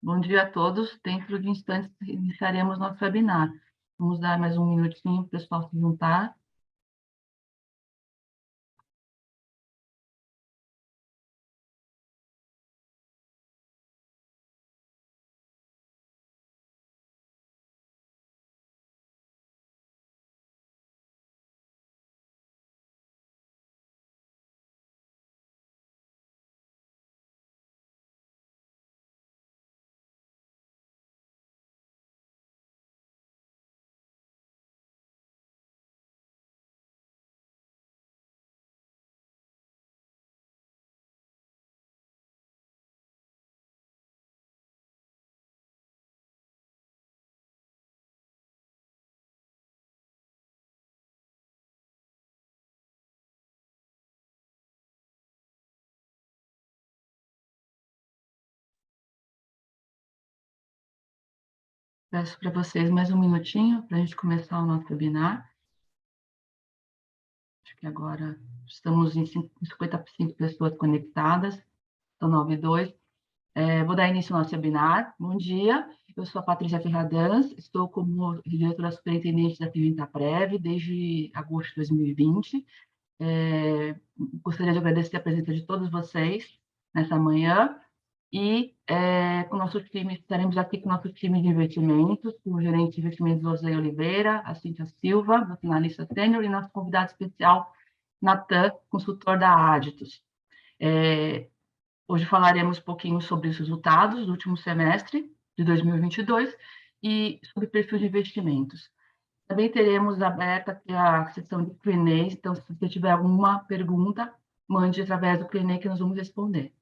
Bom dia a todos. Dentro de instantes, iniciaremos nosso webinar. Vamos dar mais um minutinho para o pessoal se juntar. Peço para vocês mais um minutinho para a gente começar o nosso webinar. Acho que agora estamos em 55 pessoas conectadas, são 9:02. Vou dar início ao nosso webinar. Bom dia, eu sou a Patrícia Ferradans, estou como diretora superintendente da Pimenta-Prev desde agosto de 2020. Gostaria de agradecer a presença de todos vocês nessa manhã. E com o nosso time, estaremos aqui com o nosso time de investimentos, com o gerente de investimentos José Oliveira, a Cíntia Silva, nosso analista sênior, e nosso convidado especial, Natan, consultor da Aditus. Hoje falaremos um pouquinho sobre os resultados do último semestre de 2022 e sobre perfil de investimentos. Também teremos aberta aqui a sessão de Q&A, então se você tiver alguma pergunta, mande através do Q&A que nós vamos responder.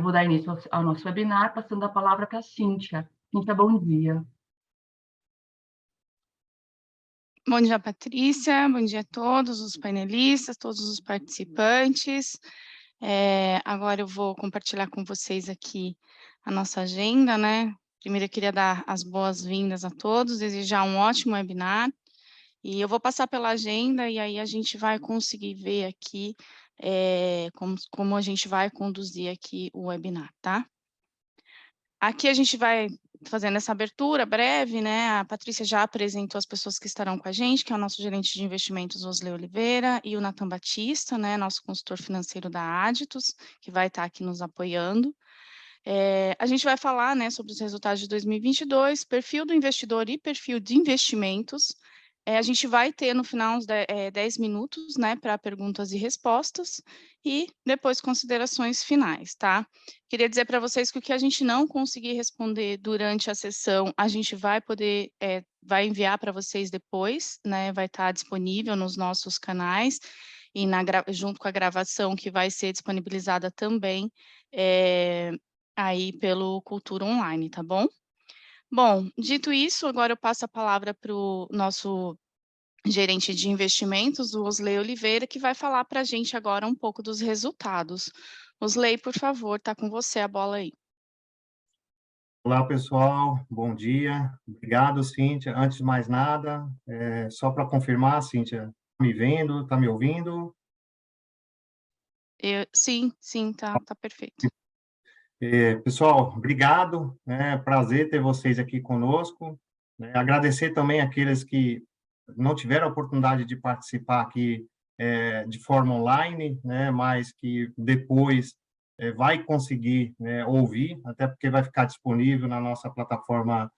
Vou dar início ao nosso webinar, passando a palavra para a Cíntia. Cíntia, bom dia. Bom dia, Patrícia. Bom dia a todos os painelistas, todos os participantes. Agora eu vou compartilhar com vocês aqui a nossa agenda, né? Primeiro eu queria dar as boas-vindas a todos, desejar um ótimo webinar. E eu vou passar pela agenda e aí a gente vai conseguir ver aqui como a gente vai conduzir aqui o webinar, tá? Aqui a gente vai fazendo essa abertura breve, né? A Patrícia já apresentou as pessoas que estarão com a gente, que é o nosso gerente de investimentos, Osley Oliveira, e o Natan Batista, né? Nosso consultor financeiro da Aditus, que vai estar aqui nos apoiando. A gente vai falar, né, sobre os resultados de 2022, perfil do investidor e perfil de investimentos. A gente vai ter no final uns 10 minutos, né, para perguntas e respostas, e depois considerações finais, tá? Queria dizer para vocês que o que a gente não conseguir responder durante a sessão, a gente vai poder, vai enviar para vocês depois, né, vai estar disponível nos nossos canais, e junto com a gravação que vai ser disponibilizada também, aí pelo Cultura Online, tá bom? Bom, dito isso, agora eu passo a palavra para o nosso gerente de investimentos, o Osley Oliveira, que vai falar para a gente agora um pouco dos resultados. Osley, por favor, está com você a bola aí. Olá, pessoal, bom dia. Obrigado, Cíntia. Antes de mais nada, só para confirmar, Cíntia, está me vendo, está me ouvindo? Sim, tá perfeito. Pessoal, obrigado, prazer ter vocês aqui conosco. Agradecer também àqueles que não tiveram a oportunidade de participar aqui de forma online, mas que depois vai conseguir ouvir, até porque vai ficar disponível na nossa plataforma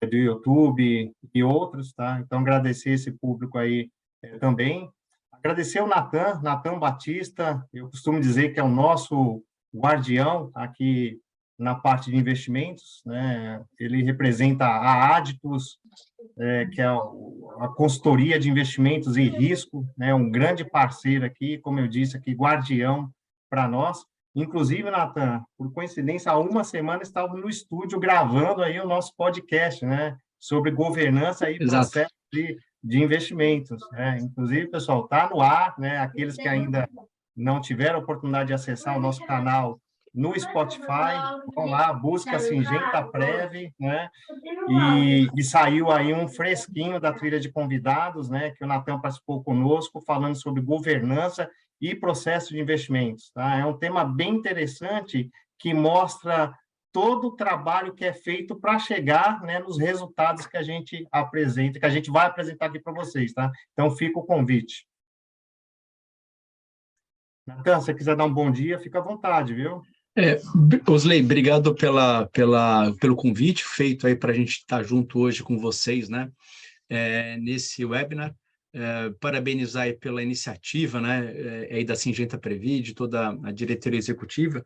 do YouTube e outros, tá? Então, agradecer esse público aí também. Agradecer o Natan Batista, eu costumo dizer que é o nosso guardião aqui na parte de investimentos, né? Ele representa a Aditus, que é a consultoria de investimentos e risco, né? Um grande parceiro aqui, como eu disse aqui, guardião para nós. Inclusive, Natan, por coincidência, há uma semana estávamos no estúdio gravando aí o nosso podcast, né? Sobre governança e processo de investimentos, né? Inclusive, pessoal, está no ar, né? Aqueles que ainda não tiveram a oportunidade de acessar o nosso canal no Spotify, vão lá, busca Singenta Prev, né? E saiu aí um fresquinho da trilha de convidados, né? Que o Natan participou conosco, falando sobre governança e processo de investimentos, tá? É um tema bem interessante que mostra todo o trabalho que é feito para chegar, né, nos resultados que a gente apresenta, que a gente vai apresentar aqui para vocês, tá? Então, fica o convite. Natan, se você quiser dar um bom dia, fica à vontade, viu? Osley, obrigado pelo convite feito aí para a gente estar junto hoje com vocês, né, nesse webinar. Parabenizar aí pela iniciativa, né, aí da Syngenta Previd, toda a diretoria executiva,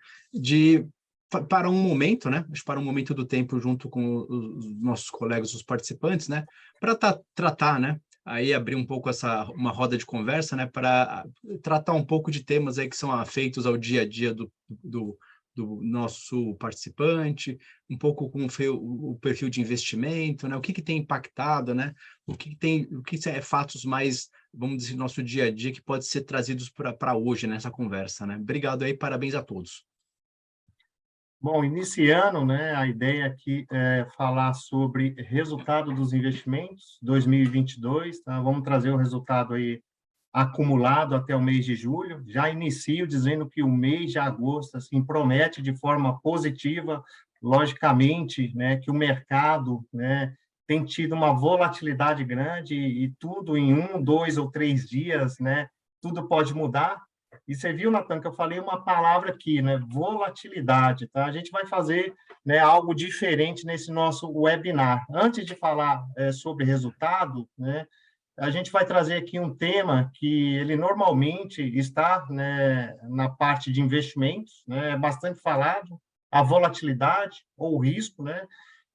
para um momento, né, para um momento do tempo junto com os nossos colegas, os participantes, né, para tratar, né, aí abrir um pouco uma roda de conversa, né, para tratar um pouco de temas aí que são afeitos ao dia a dia do nosso participante, um pouco com o perfil de investimento, né, o que tem impactado, né, o que é fatos mais, vamos dizer, nosso dia a dia que pode ser trazidos para hoje nessa conversa, né. Obrigado aí, parabéns a todos. Bom, iniciando, né, a ideia aqui é falar sobre resultado dos investimentos 2022, tá? Vamos trazer o resultado aí acumulado até o mês de julho. Já inicio dizendo que o mês de agosto assim promete de forma positiva, logicamente, né, que o mercado, né, tem tido uma volatilidade grande e tudo em 1, 2 ou 3 dias, né, tudo pode mudar. E você viu, Natan, que eu falei uma palavra aqui, né? Volatilidade, tá? A gente vai fazer, né, algo diferente nesse nosso webinar. Antes de falar sobre resultado, né, a gente vai trazer aqui um tema que ele normalmente está, né, na parte de investimentos, né, é bastante falado, a volatilidade ou o risco, né?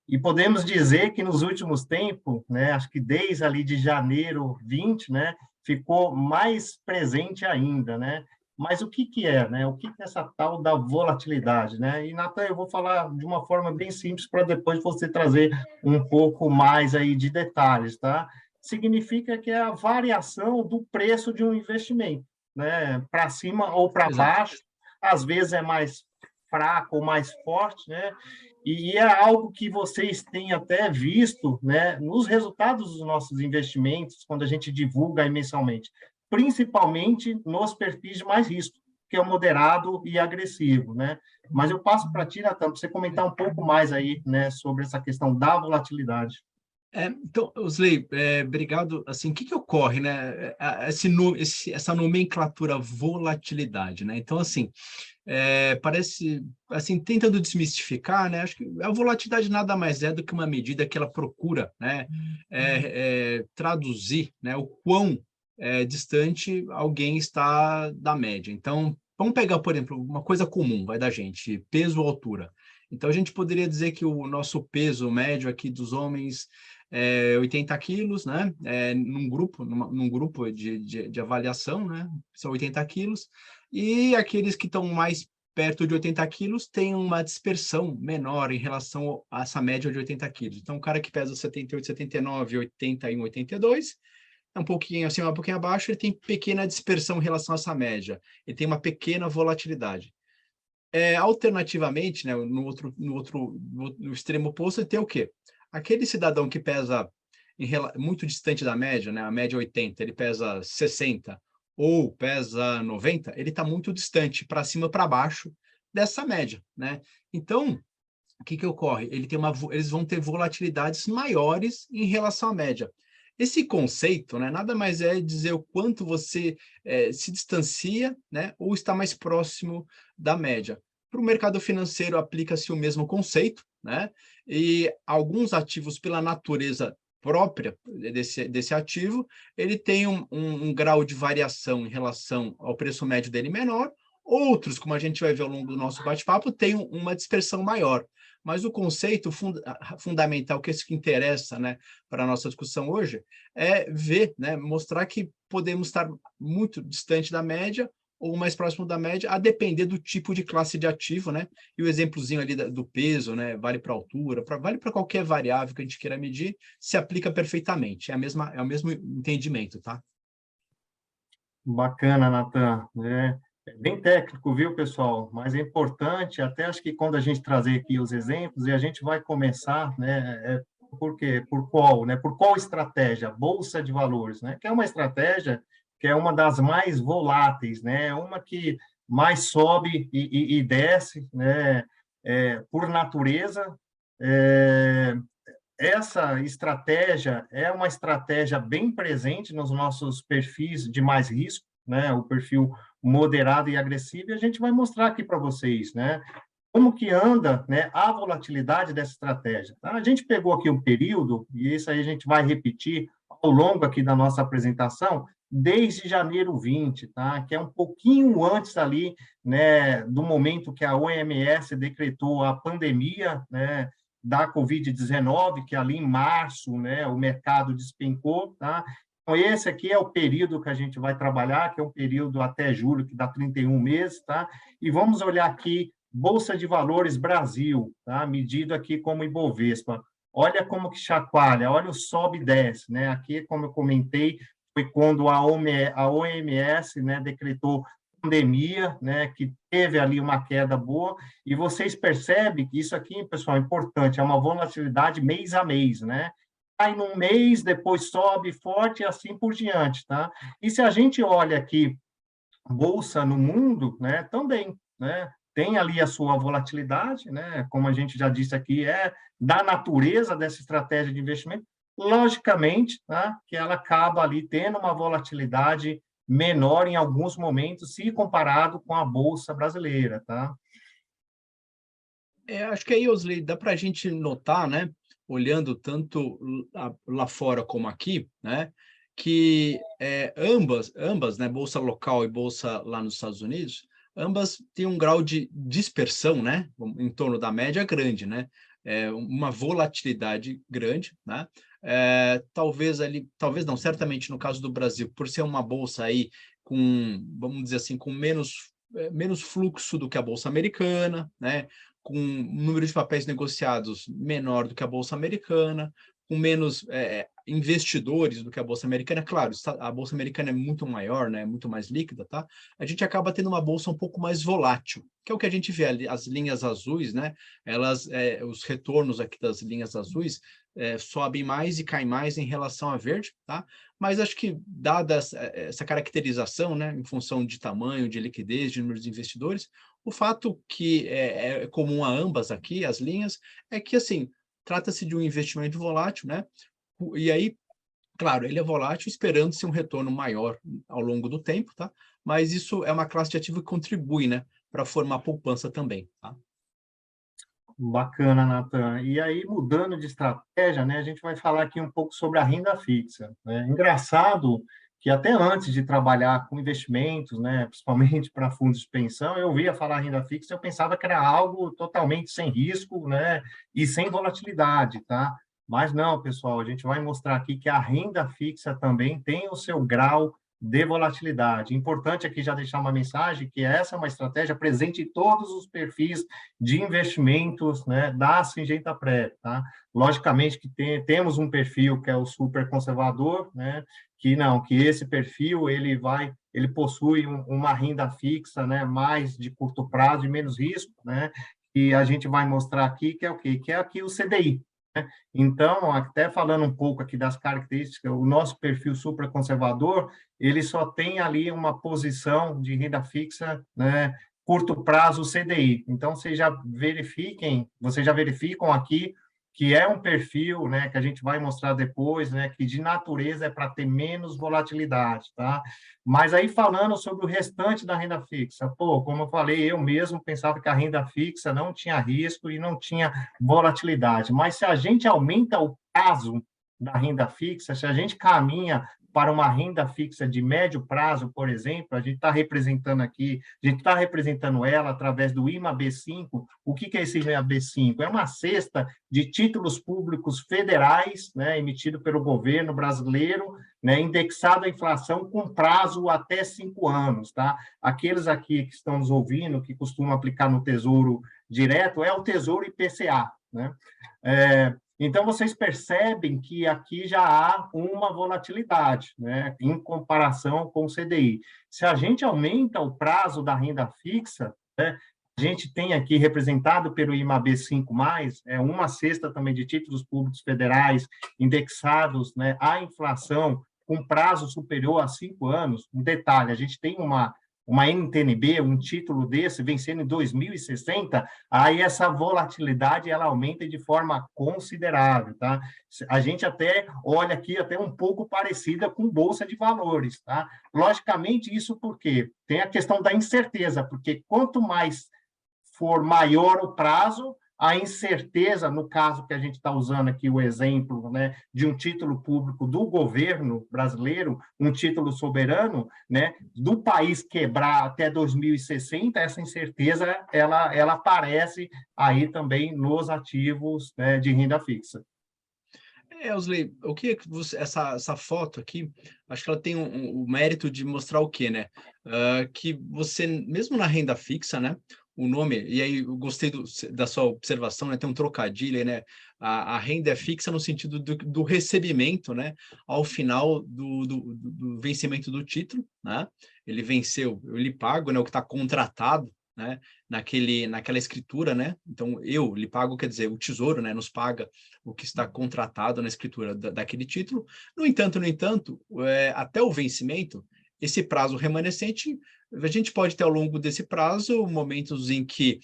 E podemos dizer que nos últimos tempos, né, acho que desde ali de janeiro 20, né, ficou mais presente ainda, né? Mas o que é, né? O que é essa tal da volatilidade, né? E, Natan, eu vou falar de uma forma bem simples para depois você trazer um pouco mais aí de detalhes, tá? Significa que é a variação do preço de um investimento, né? Para cima ou para baixo, às vezes é mais fraco ou mais forte, né? E é algo que vocês têm até visto, né, nos resultados dos nossos investimentos, quando a gente divulga aí mensalmente, principalmente nos perfis de mais risco, que é o moderado e agressivo, né? Mas eu passo para ti, Natan, para você comentar um pouco mais aí, né, sobre essa questão da volatilidade. Então, Osley, obrigado. Assim, o que ocorre, né? Essa nomenclatura volatilidade, né? Então, assim, parece, assim, tentando desmistificar, né? Acho que a volatilidade nada mais é do que uma medida que ela procura, né? Traduzir, né? O quão distante alguém está da média. Então, vamos pegar, por exemplo, uma coisa comum, vai da gente, peso ou altura. Então, a gente poderia dizer que o nosso peso médio aqui dos homens 80 quilos, né? Num grupo de avaliação, né? São 80 quilos. E aqueles que estão mais perto de 80 quilos têm uma dispersão menor em relação a essa média de 80 quilos. Então, o cara que pesa 78, 79, 81, 82, é um pouquinho acima, um pouquinho abaixo, ele tem pequena dispersão em relação a essa média. Ele tem uma pequena volatilidade. Alternativamente, né, no extremo oposto, ele tem o quê? Aquele cidadão que pesa muito distante da média, né, a média 80, ele pesa 60 ou pesa 90, ele está muito distante, para cima ou para baixo dessa média, né? Então, o que ocorre? Eles vão ter volatilidades maiores em relação à média. Esse conceito, né, nada mais é dizer o quanto você se distancia, né, ou está mais próximo da média. Para o mercado financeiro, aplica-se o mesmo conceito, né, e alguns ativos, pela natureza própria desse ativo, ele tem um grau de variação em relação ao preço médio dele menor, outros, como a gente vai ver ao longo do nosso bate-papo, têm uma dispersão maior. Mas o conceito fundamental, que é isso que interessa, né, para a nossa discussão hoje, é ver, né, mostrar que podemos estar muito distante da média ou mais próximo da média, a depender do tipo de classe de ativo, né? E o exemplozinho ali do peso, né, vale para a altura, vale para qualquer variável que a gente queira medir, se aplica perfeitamente. É o mesmo entendimento, tá? Bacana, Natan. É bem técnico, viu, pessoal? Mas é importante, até acho que quando a gente trazer aqui os exemplos, e a gente vai começar, né? Por quê? Por qual, né? Por qual estratégia? Bolsa de valores, né? Que é uma estratégia que é uma das mais voláteis, né? Uma que mais sobe e desce, né? por natureza. Essa estratégia é uma estratégia bem presente nos nossos perfis de mais risco, né? O perfil moderado e agressivo, e a gente vai mostrar aqui para vocês, né? Como que anda, né, a volatilidade dessa estratégia. Tá? A gente pegou aqui um período, e isso aí a gente vai repetir ao longo aqui da nossa apresentação, desde janeiro 20, tá? Que é um pouquinho antes ali, né, do momento que a OMS decretou a pandemia, né, da Covid-19, que ali em março, né, o mercado despencou, tá? Então, esse aqui é o período que a gente vai trabalhar, que é um período até julho, que dá 31 meses, tá? E vamos olhar aqui, Bolsa de Valores Brasil, tá? Medido aqui como Ibovespa. Olha como que chacoalha, olha o sobe e desce, né? Aqui, como eu comentei, foi quando a OMS, né, decretou pandemia, né, que teve ali uma queda boa, e vocês percebem que isso aqui, pessoal, é importante, é uma volatilidade mês a mês, né? Cai num mês, depois sobe forte e assim por diante, tá? E se a gente olha aqui, bolsa no mundo, né, também, né? Tem ali a sua volatilidade, né? Como a gente já disse aqui, é da natureza dessa estratégia de investimento, logicamente, tá? Que ela acaba ali tendo uma volatilidade menor em alguns momentos, se comparado com a Bolsa brasileira, tá? Acho que aí, Osley, dá para a gente notar, né, olhando tanto lá fora como aqui, né, que ambas, né, Bolsa local e Bolsa lá nos Estados Unidos, ambas têm um grau de dispersão, né, em torno da média grande, né, uma volatilidade grande, né, talvez não, certamente no caso do Brasil, por ser uma bolsa aí com, vamos dizer assim, com menos fluxo do que a bolsa americana, né, com um número de papéis negociados menor do que a bolsa americana, com menos investidores do que a bolsa americana. Claro, a bolsa americana é muito maior, né, muito mais líquida, tá? A gente acaba tendo uma bolsa um pouco mais volátil, que é o que a gente vê ali, as linhas azuis, né? Os retornos aqui das linhas azuis sobem mais e caem mais em relação à verde, tá? Mas acho que, dada essa caracterização, né, em função de tamanho, de liquidez, de número de investidores, o fato que é comum a ambas aqui, as linhas, é que, assim, trata-se de um investimento volátil, né? E aí, claro, ele é volátil esperando-se um retorno maior ao longo do tempo, tá? Mas isso é uma classe de ativo que contribui, né, para formar poupança também, tá? Bacana, Natan. E aí, mudando de estratégia, né, a gente vai falar aqui um pouco sobre a renda fixa, né? Engraçado que até antes de trabalhar com investimentos, né, principalmente para fundos de pensão, eu ouvia falar renda fixa, eu pensava que era algo totalmente sem risco, né, e sem volatilidade, tá? Mas não, pessoal, a gente vai mostrar aqui que a renda fixa também tem o seu grau de volatilidade. Importante aqui já deixar uma mensagem que essa é uma estratégia presente em todos os perfis de investimentos, né, da Syngenta Pré, tá? Logicamente que temos um perfil que é o super conservador, né, que esse perfil ele possui uma renda fixa, né, mais de curto prazo e menos risco, né, e a gente vai mostrar aqui que é o quê? Que é aqui o CDI. Né? Então, até falando um pouco aqui das características, o nosso perfil super conservador, ele só tem ali uma posição de renda fixa, né, curto prazo CDI. Então, vocês já verificam aqui que é um perfil, né, que a gente vai mostrar depois, né, que de natureza é para ter menos volatilidade, tá? Mas aí falando sobre o restante da renda fixa, pô, como eu falei, eu mesmo pensava que a renda fixa não tinha risco e não tinha volatilidade, mas se a gente aumenta o prazo da renda fixa, se a gente caminha para uma renda fixa de médio prazo, por exemplo, a gente está representando aqui, a gente está representando ela através do IMAB5. O que é esse IMAB5? É uma cesta de títulos públicos federais, né, emitido pelo governo brasileiro, né, indexado à inflação com prazo até 5 anos. Tá? Aqueles aqui que estão nos ouvindo, que costumam aplicar no Tesouro Direto, é o Tesouro IPCA. Né? Então, vocês percebem que aqui já há uma volatilidade, né, em comparação com o CDI. Se a gente aumenta o prazo da renda fixa, né, a gente tem aqui representado pelo IMAB5+, uma cesta também de títulos públicos federais indexados, né, à inflação com prazo superior a 5 anos. Um detalhe, a gente tem uma uma NTN-B, um título desse, vencendo em 2060, aí essa volatilidade ela aumenta de forma considerável, tá? A gente até olha aqui até um pouco parecida com Bolsa de Valores, tá? Logicamente, isso porque tem a questão da incerteza, porque quanto mais for maior o prazo, a incerteza, no caso que a gente está usando aqui o exemplo, né, de um título público do governo brasileiro, um título soberano, né, do país quebrar até 2060, essa incerteza ela aparece aí também nos ativos, né, de renda fixa. Osley, o que essa foto aqui, acho que ela tem o mérito de mostrar o quê, né? Que você, mesmo na renda fixa, né? O nome, e aí eu gostei da sua observação, né? Tem um trocadilho aí, né? A renda é fixa no sentido do recebimento, né? Ao final do vencimento do título, né? Ele venceu, eu lhe pago, né? O que está contratado, né? Naquela escritura, né? Então, eu lhe pago, quer dizer, o Tesouro, né? Nos paga o que está contratado na escritura daquele título. No entanto, até o vencimento, esse prazo remanescente, a gente pode ter ao longo desse prazo momentos em que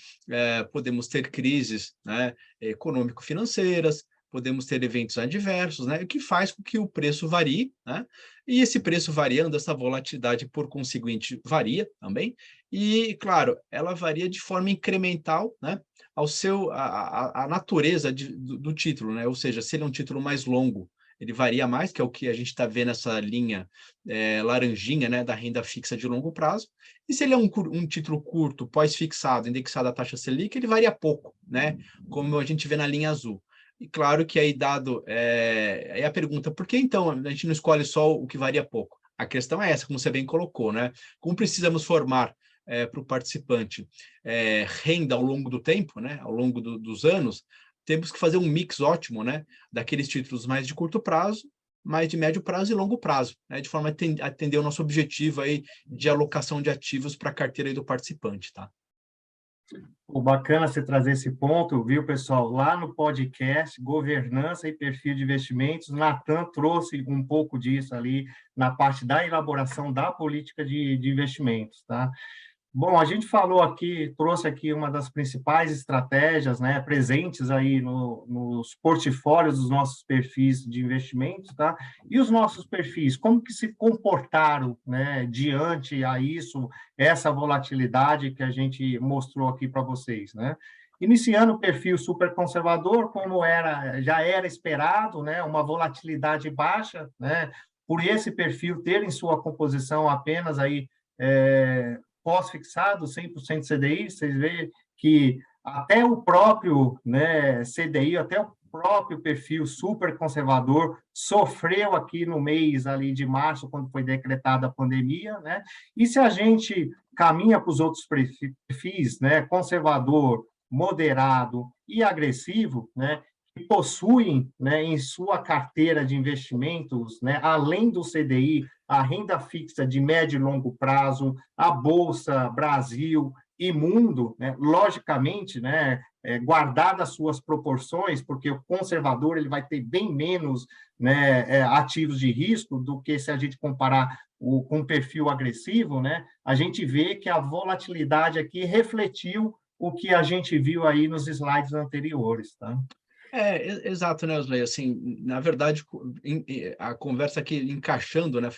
podemos ter crises, né, econômico-financeiras, podemos ter eventos adversos, né, o que faz com que o preço varie, né, e esse preço variando, essa volatilidade, por conseguinte, varia também, e, claro, ela varia de forma incremental, né, a natureza do título, né, ou seja, se ele é um título mais longo, ele varia mais, que é o que a gente está vendo nessa linha laranjinha, né, da renda fixa de longo prazo. E se ele é um título curto, pós-fixado, indexado à taxa Selic, ele varia pouco, né, como a gente vê na linha azul. E claro que aí aí a pergunta, por que então a gente não escolhe só o que varia pouco? A questão é essa, como você bem colocou, né? Como precisamos formar para o participante renda ao longo do tempo, né, ao longo dos anos, temos que fazer um mix ótimo, né, daqueles títulos mais de curto prazo, mais de médio prazo e longo prazo, né, de forma a atender o nosso objetivo aí de alocação de ativos para a carteira aí do participante, tá? O bacana você trazer esse ponto, viu, pessoal? Lá no podcast Governança e Perfil de Investimentos, Natan trouxe um pouco disso ali na parte da elaboração da política de investimentos, tá? Bom, a gente falou aqui, trouxe aqui uma das principais estratégias, né, presentes aí nos portfólios dos nossos perfis de investimentos, tá? E os nossos perfis, como que se comportaram, né, diante a isso, essa volatilidade que a gente mostrou aqui para vocês, né? Iniciando o perfil super conservador, como já era esperado, né, uma volatilidade baixa, né? Por esse perfil ter em sua composição apenas aí pós-fixado, 100% CDI, vocês veem que até o próprio, né, CDI, até o próprio perfil super conservador sofreu aqui no mês ali de março, quando foi decretada a pandemia, né? E se a gente caminha para os outros perfis, né, conservador, moderado e agressivo, né, que possuem, né, em sua carteira de investimentos, né, além do CDI, a renda fixa de médio e longo prazo, a Bolsa Brasil e Mundo, né, logicamente, né, guardadas as suas proporções, porque o conservador ele vai ter bem menos, né, ativos de risco do que se a gente comparar com o perfil agressivo, né, a gente vê que a volatilidade aqui refletiu o que a gente viu aí nos slides anteriores, tá? Exato, né, Osley? Assim, na verdade, a conversa aqui encaixando, né,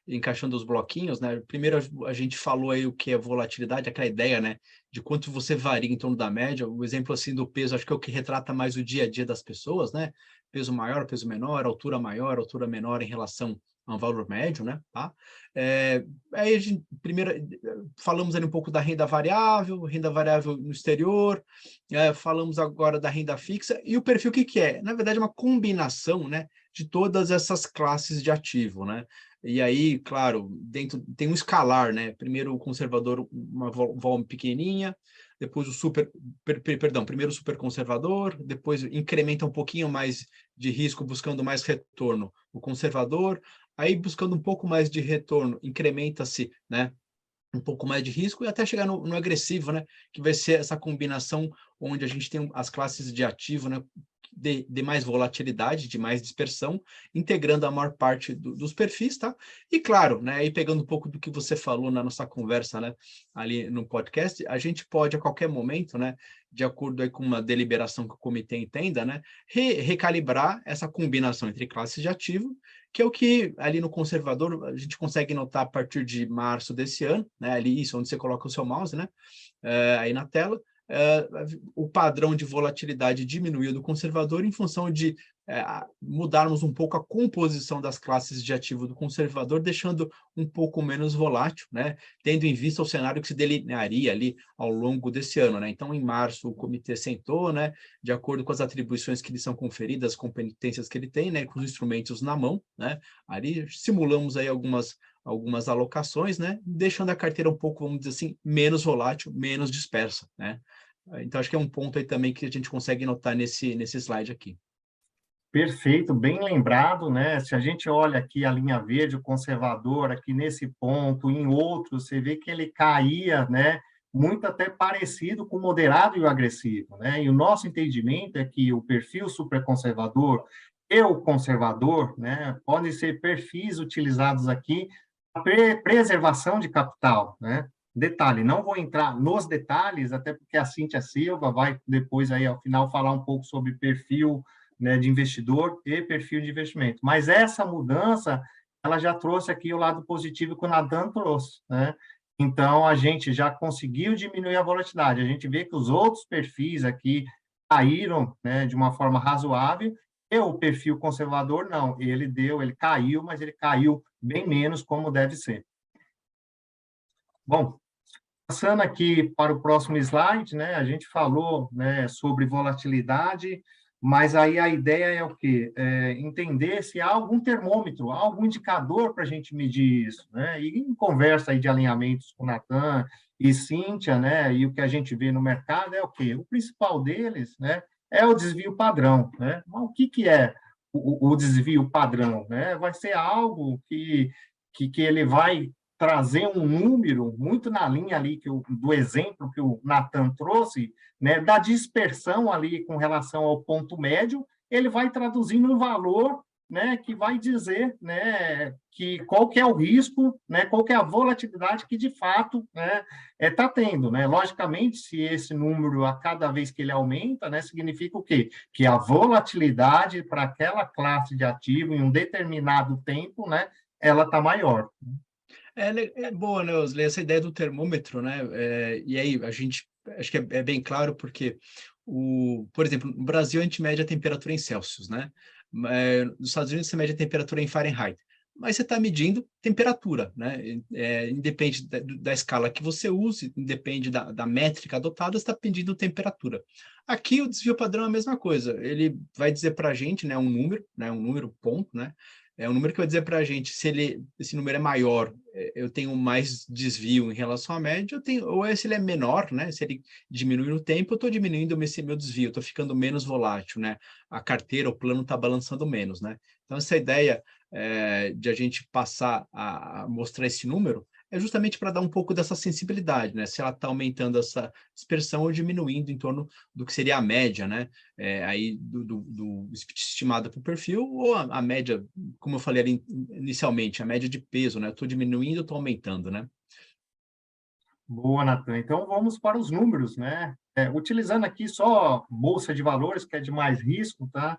encaixando os bloquinhos, né? Primeiro a gente falou aí o que é volatilidade, aquela ideia, né, de quanto você varia em torno da média. O exemplo assim do peso, acho que é o que retrata mais o dia a dia das pessoas, né? Peso maior, peso menor, altura maior, altura menor em relação a um valor médio, né? Tá? Aí a gente primeiro falamos ali um pouco da renda variável no exterior, falamos agora da renda fixa, e o perfil o que é? Na verdade, uma combinação, né, de todas essas classes de ativo, né? E aí, claro, dentro tem um escalar, né? Primeiro o conservador, uma volume pequenininha, depois primeiro o super conservador, depois incrementa um pouquinho mais de risco, buscando mais retorno, o conservador, aí buscando um pouco mais de retorno, incrementa-se, né, um pouco mais de risco e até chegar no agressivo, né, que vai ser essa combinação onde a gente tem as classes de ativo, né, de mais volatilidade, de mais dispersão, integrando a maior parte dos perfis, tá? E claro, né, aí pegando um pouco do que você falou na nossa conversa, né, ali no podcast, a gente pode a qualquer momento, né, de acordo aí com uma deliberação que o comitê entenda, né, recalibrar essa combinação entre classes de ativo, que é o que ali no conservador a gente consegue notar a partir de março desse ano, né, ali isso, onde você coloca o seu mouse, né, aí na tela, o padrão de volatilidade diminuiu do conservador em função de mudarmos um pouco a composição das classes de ativo do conservador, deixando um pouco menos volátil, né? Tendo em vista o cenário que se delinearia ali ao longo desse ano, né? Então, em março, o comitê sentou, né? De acordo com as atribuições que lhe são conferidas, as competências que ele tem, né? Com os instrumentos na mão, né? Ali simulamos aí algumas alocações, né? Deixando a carteira um pouco, vamos dizer assim, menos volátil, menos dispersa, né? Então, acho que é um ponto aí também que a gente consegue notar nesse slide aqui. Perfeito, bem lembrado, né? Se a gente olha aqui a linha verde, o conservador, aqui nesse ponto, em outros, você vê que ele caía, né? Muito até parecido com o moderado e o agressivo, né? E o nosso entendimento é que o perfil superconservador e o conservador, né? Podem ser perfis utilizados aqui para preservação de capital, né? Detalhe, não vou entrar nos detalhes, até porque a Cíntia Silva vai depois aí ao final falar um pouco sobre perfil, né, de investidor e perfil de investimento. Mas essa mudança, ela já trouxe aqui o lado positivo que o Nathan trouxe, né? Então, a gente já conseguiu diminuir a volatilidade. A gente vê que os outros perfis aqui caíram, né, de uma forma razoável, e o perfil conservador, não. Ele caiu, mas ele caiu bem menos, como deve ser. Bom, passando aqui para o próximo slide, né, a gente falou, né, sobre volatilidade, mas aí a ideia é o quê? Entender se há algum termômetro, algum indicador para a gente medir isso, né? E em conversa aí de alinhamentos com o Nathan e Cíntia, né, e o que a gente vê no mercado é o quê? O principal deles, né, é o desvio padrão, né? Mas o que é o desvio padrão, né? Vai ser algo que ele vai trazer um número muito na linha ali do exemplo que o Nathan trouxe, né, da dispersão ali com relação ao ponto médio, ele vai traduzindo um valor, né, que vai dizer, né, que qual que é o risco, né, qual que é a volatilidade que de fato, né, está tendo, né? Logicamente, se esse número a cada vez que ele aumenta, né, significa o quê? Que a volatilidade para aquela classe de ativo em um determinado tempo, né, ela está maior. É boa, né, Osli, essa ideia do termômetro, né? E aí, a gente, acho que é bem claro porque, por exemplo, no Brasil a gente mede a temperatura em Celsius, né? Nos Estados Unidos você mede a temperatura em Fahrenheit. Mas você está medindo temperatura, né? Independe da escala que você use, independe da métrica adotada, você está pedindo temperatura. Aqui o desvio padrão é a mesma coisa. Ele vai dizer para a gente, né, um número ponto, né? É um número que vai dizer para a gente se esse número é maior, eu tenho mais desvio em relação à média, ou se ele é menor, né? Se ele diminui no tempo, eu estou diminuindo esse meu desvio, estou ficando menos volátil, né? A carteira, o plano está balançando menos, né? Então, essa ideia de a gente passar a mostrar esse número é justamente para dar um pouco dessa sensibilidade, né? Se ela está aumentando essa dispersão ou diminuindo em torno do que seria a média, né? Aí do estimado para o perfil, ou a média, como eu falei ali inicialmente, a média de peso, né? Eu estou diminuindo, eu estou aumentando, né? Boa, Nathan. Então, vamos para os números, né? Utilizando aqui só Bolsa de Valores, que é de mais risco, tá?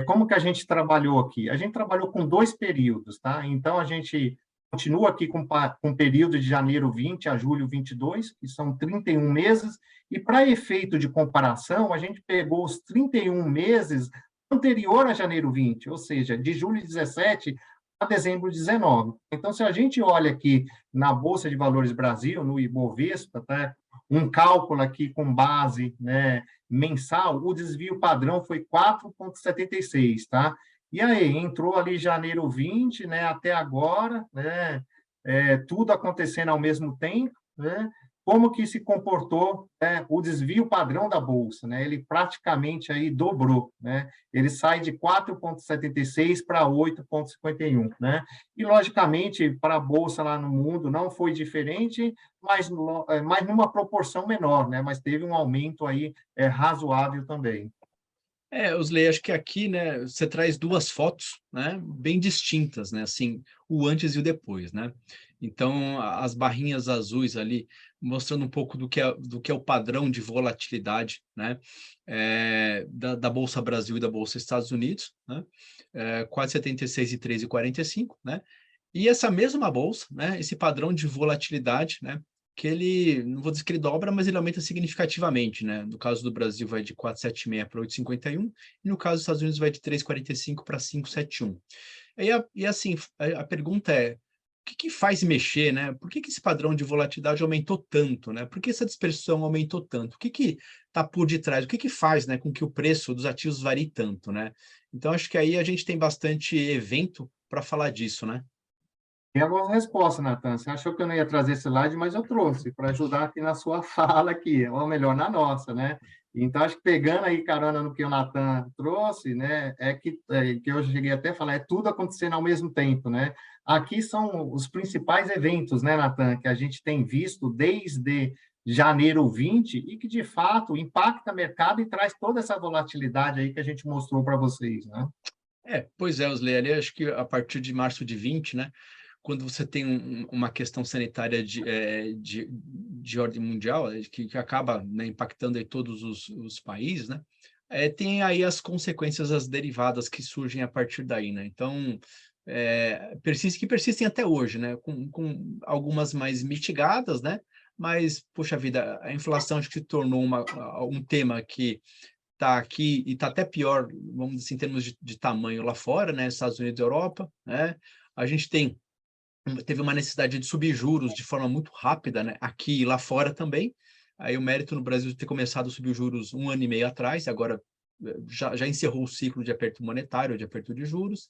Como que a gente trabalhou aqui? A gente trabalhou com 2 períodos, tá? Então, a gente continua aqui com o período de janeiro 20 a julho 22, que são 31 meses, e para efeito de comparação, a gente pegou os 31 meses anterior a janeiro 20, ou seja, de julho 17 a dezembro 19. Então, se a gente olha aqui na Bolsa de Valores Brasil, no Ibovespa, tá? Um cálculo aqui com base, né, mensal, o desvio padrão foi 4,76, tá? E aí, entrou ali janeiro 20, né, até agora, né, tudo acontecendo ao mesmo tempo, né? Como que se comportou, né, o desvio padrão da Bolsa, né? Ele praticamente aí dobrou, né? Ele sai de 4,76 para 8,51, né? E, logicamente, para a Bolsa lá no mundo não foi diferente, mas numa proporção menor, né? Mas teve um aumento aí razoável também. Osley, acho que aqui, né, você traz duas fotos, né, bem distintas, né, assim, o antes e o depois, né? Então, as barrinhas azuis ali, mostrando um pouco do que é o padrão de volatilidade, né, da Bolsa Brasil e da Bolsa Estados Unidos, né, 4,76 e 3,45, né? E essa mesma bolsa, né, esse padrão de volatilidade, né, que ele, não vou dizer que ele dobra, mas ele aumenta significativamente, né? No caso do Brasil vai de 4,76 para 8,51, e no caso dos Estados Unidos vai de 3,45 para 5,71. E assim, a pergunta é, o que faz mexer, né? Por que esse padrão de volatilidade aumentou tanto, né? Por que essa dispersão aumentou tanto? O que está por detrás? O que faz, né, com que o preço dos ativos varie tanto, né? Então, acho que aí a gente tem bastante evento para falar disso, né? Tem algumas respostas, Natan. Você achou que eu não ia trazer esse slide, mas eu trouxe para ajudar aqui na sua fala aqui, ou melhor, na nossa, né? Então, acho que pegando aí carona no que o Natan trouxe, né, que eu cheguei até a falar, é tudo acontecendo ao mesmo tempo, né? Aqui são os principais eventos, né, Natan, que a gente tem visto desde janeiro 20 e que, de fato, impacta o mercado e traz toda essa volatilidade aí que a gente mostrou para vocês, né? Pois é, Osley, ali acho que a partir de março de 20, né, quando você tem uma questão sanitária de ordem mundial, que acaba, né, impactando aí todos os países, né, tem aí as consequências, as derivadas que surgem a partir daí, né? Então, persistem até hoje, né, com algumas mais mitigadas, né, mas, poxa vida, a inflação acho que se tornou um tema que está aqui e está até pior, vamos dizer assim, em termos de tamanho lá fora, né, Estados Unidos e Europa, né? A gente teve uma necessidade de subir juros de forma muito rápida, né, aqui e lá fora também. Aí o mérito no Brasil de ter começado a subir os juros 1 ano e meio atrás, agora já encerrou o ciclo de aperto monetário, de aperto de juros.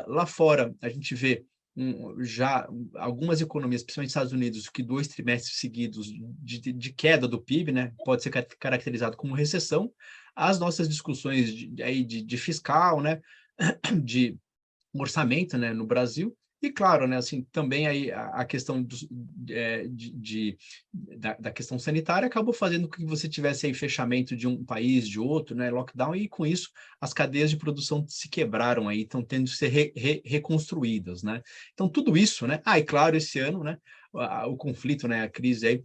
Lá fora, a gente vê já algumas economias, principalmente Estados Unidos, que 2 trimestres seguidos de queda do PIB, né, pode ser caracterizado como recessão. As nossas discussões de fiscal, né, de orçamento, né, no Brasil, e claro, né, assim, também aí a questão da questão sanitária acabou fazendo com que você tivesse aí fechamento de um país, de outro, né, lockdown, e com isso as cadeias de produção se quebraram aí, estão tendo que ser reconstruídas, né? Então tudo isso, né? E claro, esse ano, né, o conflito, né, a crise aí,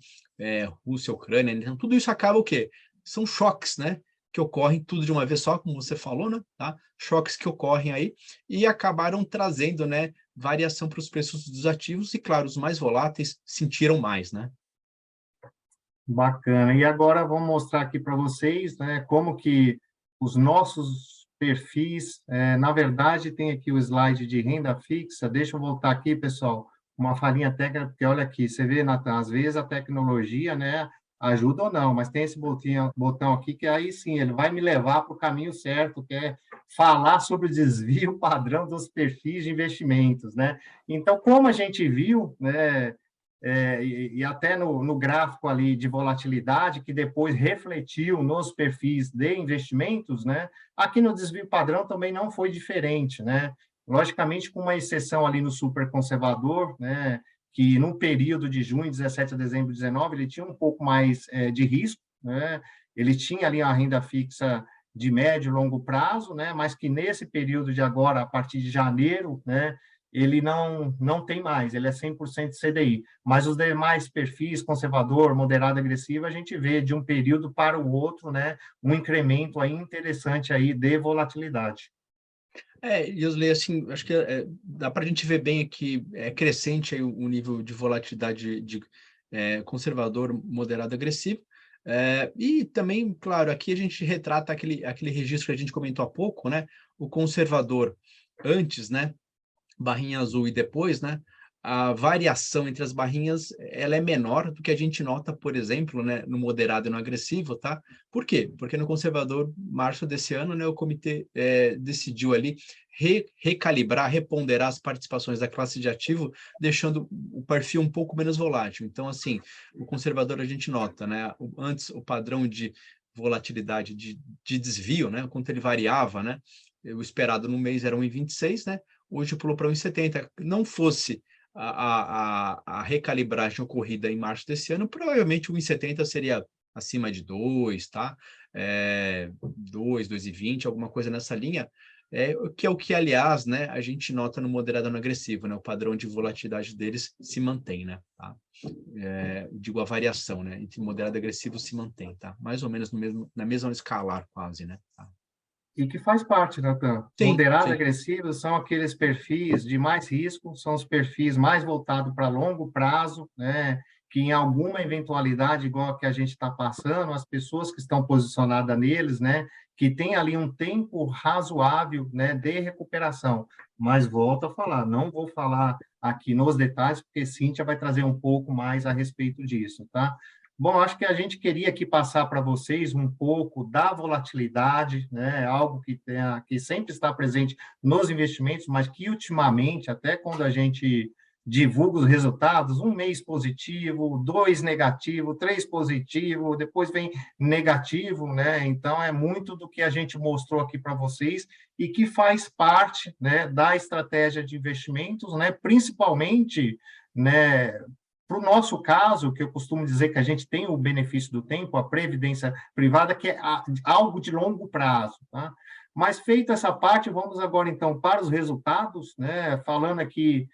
Rússia, Ucrânia, então tudo isso acaba o quê? São choques, né, que ocorrem tudo de uma vez só, como você falou, né? Tá? Choques que ocorrem aí e acabaram trazendo, né, variação para os preços dos ativos e, claro, os mais voláteis sentiram mais, né? Bacana. E agora vamos mostrar aqui para vocês, né, como que os nossos perfis, na verdade, tem aqui o slide de renda fixa. Deixa eu voltar aqui, pessoal, uma falinha técnica, porque olha aqui, você vê, Natan, às vezes a tecnologia, né, ajuda ou não, mas tem esse botão aqui que aí sim, ele vai me levar para o caminho certo, que é falar sobre o desvio padrão dos perfis de investimentos, né? Então, como a gente viu, né, e até no gráfico ali de volatilidade, que depois refletiu nos perfis de investimentos, né? Aqui no desvio padrão também não foi diferente, né? Logicamente, com uma exceção ali no super conservador, né? Que no período de junho, 17 a dezembro de 19, ele tinha um pouco mais de risco, né? Ele tinha ali a renda fixa de médio e longo prazo, né? Mas que nesse período de agora, a partir de janeiro, né? Ele não tem mais, ele é 100% CDI. Mas os demais perfis, conservador, moderado, agressivo, a gente vê de um período para o outro, né, um incremento aí interessante aí de volatilidade. Yosley, assim, acho que dá para a gente ver bem aqui, crescente aí o nível de volatilidade de conservador, moderado, agressivo. E também, claro, aqui a gente retrata aquele registro que a gente comentou há pouco, né? O conservador antes, né? Barrinha azul e depois, né, a variação entre as barrinhas ela é menor do que a gente nota, por exemplo, né, no moderado e no agressivo, tá? Por quê? Porque no conservador, março desse ano, né, o comitê decidiu ali recalibrar, reponderar as participações da classe de ativo, deixando o perfil um pouco menos volátil. Então, assim, o conservador a gente nota, né, antes o padrão de volatilidade de desvio, né, quanto ele variava, né, o esperado no mês era 1,26, né, hoje pulou para 1,70. Não fosse a recalibragem ocorrida em março desse ano, provavelmente o 1,70 seria acima de 2, tá? 2, 2,20, alguma coisa nessa linha, que é o que, aliás, né, a gente nota no moderado no agressivo, né, o padrão de volatilidade deles se mantém, né, tá? Digo, a variação, né, entre moderado e agressivo se mantém, tá? Mais ou menos na mesma escalar, quase, né? Tá? E que faz parte, Natan. Sim, Moderado e sim. agressivo são aqueles perfis de mais risco, são os perfis mais voltados para longo prazo, né? Que em alguma eventualidade, igual a que a gente está passando, as pessoas que estão posicionadas neles, né? Que tem ali um tempo razoável, né? De recuperação. Mas volto a falar, não vou falar aqui nos detalhes, porque Cíntia vai trazer um pouco mais a respeito disso, tá? Bom, acho que a gente queria aqui passar para vocês um pouco da volatilidade, né? Algo que sempre está presente nos investimentos, mas que ultimamente, até quando a gente divulga os resultados, um mês positivo, 2 negativo, 3 positivo, depois vem negativo, né? Então, é muito do que a gente mostrou aqui para vocês e que faz parte, né, da estratégia de investimentos, né? Principalmente, né, para o nosso caso, que eu costumo dizer que a gente tem o benefício do tempo, a previdência privada, que é algo de longo prazo, tá? Mas feita essa parte, vamos agora, então, para os resultados, né? Falando aqui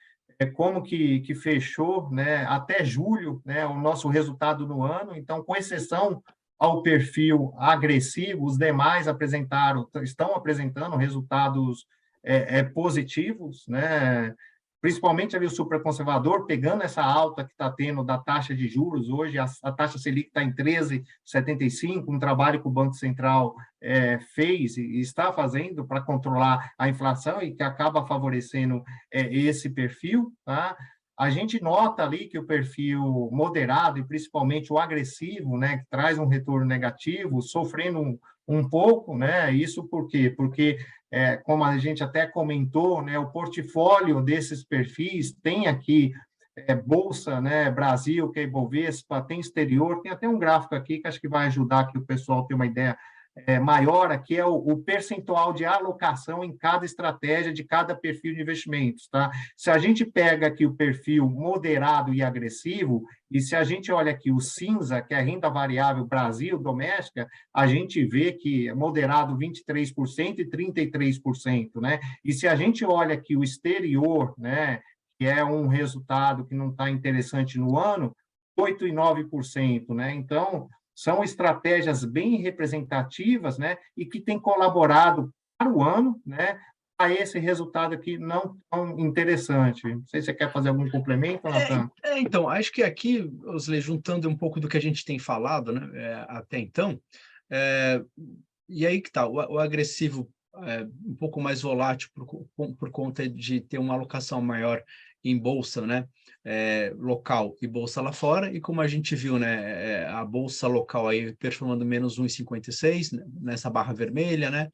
como que fechou, né, até julho, né, o nosso resultado no ano. Então, com exceção ao perfil agressivo, os demais estão apresentando resultados positivos, né? Principalmente ali o superconservador, pegando essa alta que está tendo da taxa de juros hoje, a taxa Selic está em 13,75, um trabalho que o Banco Central fez e está fazendo para controlar a inflação e que acaba favorecendo esse perfil, tá? A gente nota ali que o perfil moderado e principalmente o agressivo, né, que traz um retorno negativo, sofrendo um pouco, né? Isso por quê? Porque como a gente até comentou, né, o portfólio desses perfis tem aqui Bolsa, né, Brasil, que é Ibovespa, tem exterior, tem até um gráfico aqui que acho que vai ajudar aqui o pessoal a ter uma ideia maior, aqui é o percentual de alocação em cada estratégia de cada perfil de investimentos, tá? Se a gente pega aqui o perfil moderado e agressivo, e se a gente olha aqui o cinza, que é a renda variável Brasil doméstica, a gente vê que é moderado 23% e 33%, né? E se a gente olha aqui o exterior, né, que é um resultado que não está interessante no ano, 8% e 9%, né? Então, são estratégias bem representativas, né, e que têm colaborado para o ano, né, a esse resultado aqui não tão interessante. Não sei se você quer fazer algum complemento, Natan. Então, acho que aqui, Osley, juntando um pouco do que a gente tem falado, né, até então, e aí que tá, o agressivo um pouco mais volátil por conta de ter uma alocação maior em bolsa, né, local e bolsa lá fora, e como a gente viu, né, a bolsa local aí performando menos 1,56, né, nessa barra vermelha, né,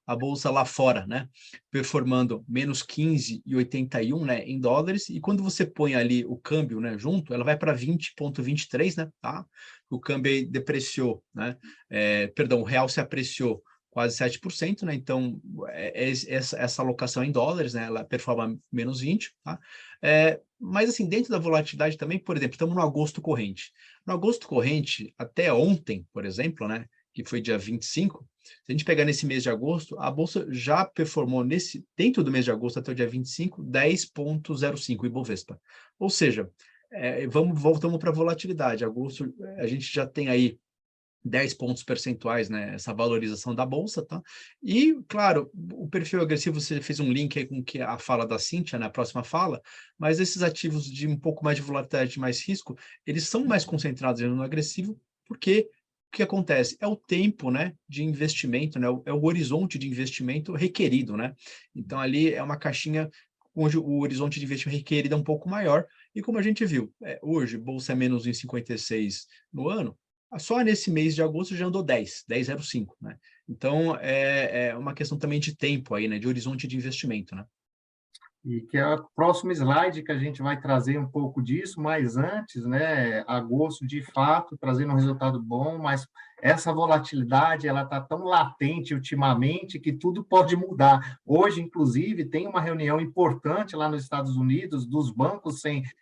a bolsa lá fora, né, performando menos 15,81, né, em dólares, e quando você põe ali o câmbio, né, junto, ela vai para 20,23, né, tá? O câmbio aí depreciou, né, perdão, o real se apreciou quase 7%, né? Então, essa alocação em dólares, né? Ela performa menos 20, tá? Mas, assim, dentro da volatilidade também, por exemplo, estamos no agosto corrente. No agosto corrente, até ontem, por exemplo, né? Que foi dia 25, se a gente pegar nesse mês de agosto, a Bolsa já performou dentro do mês de agosto até o dia 25, 10,05 Ibovespa. Ou seja, voltamos para a volatilidade. Agosto, a gente já tem aí 10 pontos percentuais, né, essa valorização da bolsa, tá? E, claro, o perfil agressivo, você fez um link aí com que a fala da Cíntia, na próxima fala, mas esses ativos de um pouco mais de volatilidade, mais risco, eles são mais concentrados no agressivo, porque o que acontece? É o tempo, né, de investimento, né, é o horizonte de investimento requerido, né? Então, ali é uma caixinha onde o horizonte de investimento requerido é um pouco maior, e como a gente viu, hoje, bolsa é menos 1,56 no ano, só nesse mês de agosto já andou 10,05, né? Então, é uma questão também de tempo aí, né? De horizonte de investimento, né? E que é o próximo slide que a gente vai trazer um pouco disso, mas antes, né, agosto, de fato, trazendo um resultado bom, mas essa volatilidade ela está tão latente ultimamente que tudo pode mudar. Hoje, inclusive, tem uma reunião importante lá nos Estados Unidos dos bancos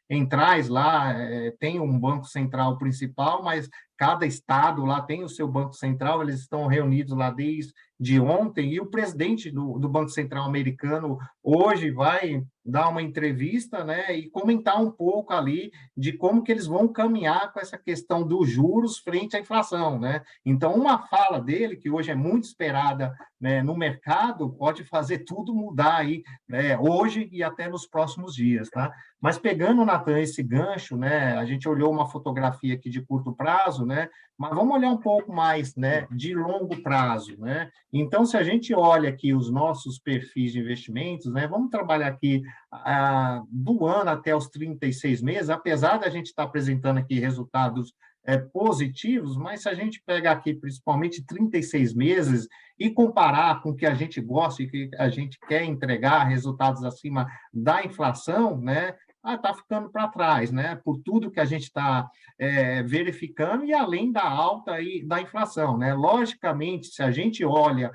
centrais lá, tem um banco central principal, mas cada estado lá tem o seu banco central, eles estão reunidos lá desde ontem, e o presidente do Banco Central americano hoje vai dar uma entrevista, né, e comentar um pouco ali de como que eles vão caminhar com essa questão dos juros frente à inflação, né? Então, uma fala dele, que hoje é muito esperada, né, no mercado, pode fazer tudo mudar aí, né, hoje e até nos próximos dias, tá? Mas pegando, Natan, esse gancho, né, a gente olhou uma fotografia aqui de curto prazo, né, mas vamos olhar um pouco mais, né, de longo prazo, né? Então, se a gente olha aqui os nossos perfis de investimentos, né, vamos trabalhar aqui do ano até os 36 meses, apesar da gente estar apresentando aqui resultados positivos, mas se a gente pega aqui principalmente 36 meses e comparar com o que a gente gosta e que a gente quer entregar resultados acima da inflação, né, está ficando para trás, né, por tudo que a gente está verificando e além da alta e da inflação, né. Logicamente, se a gente olha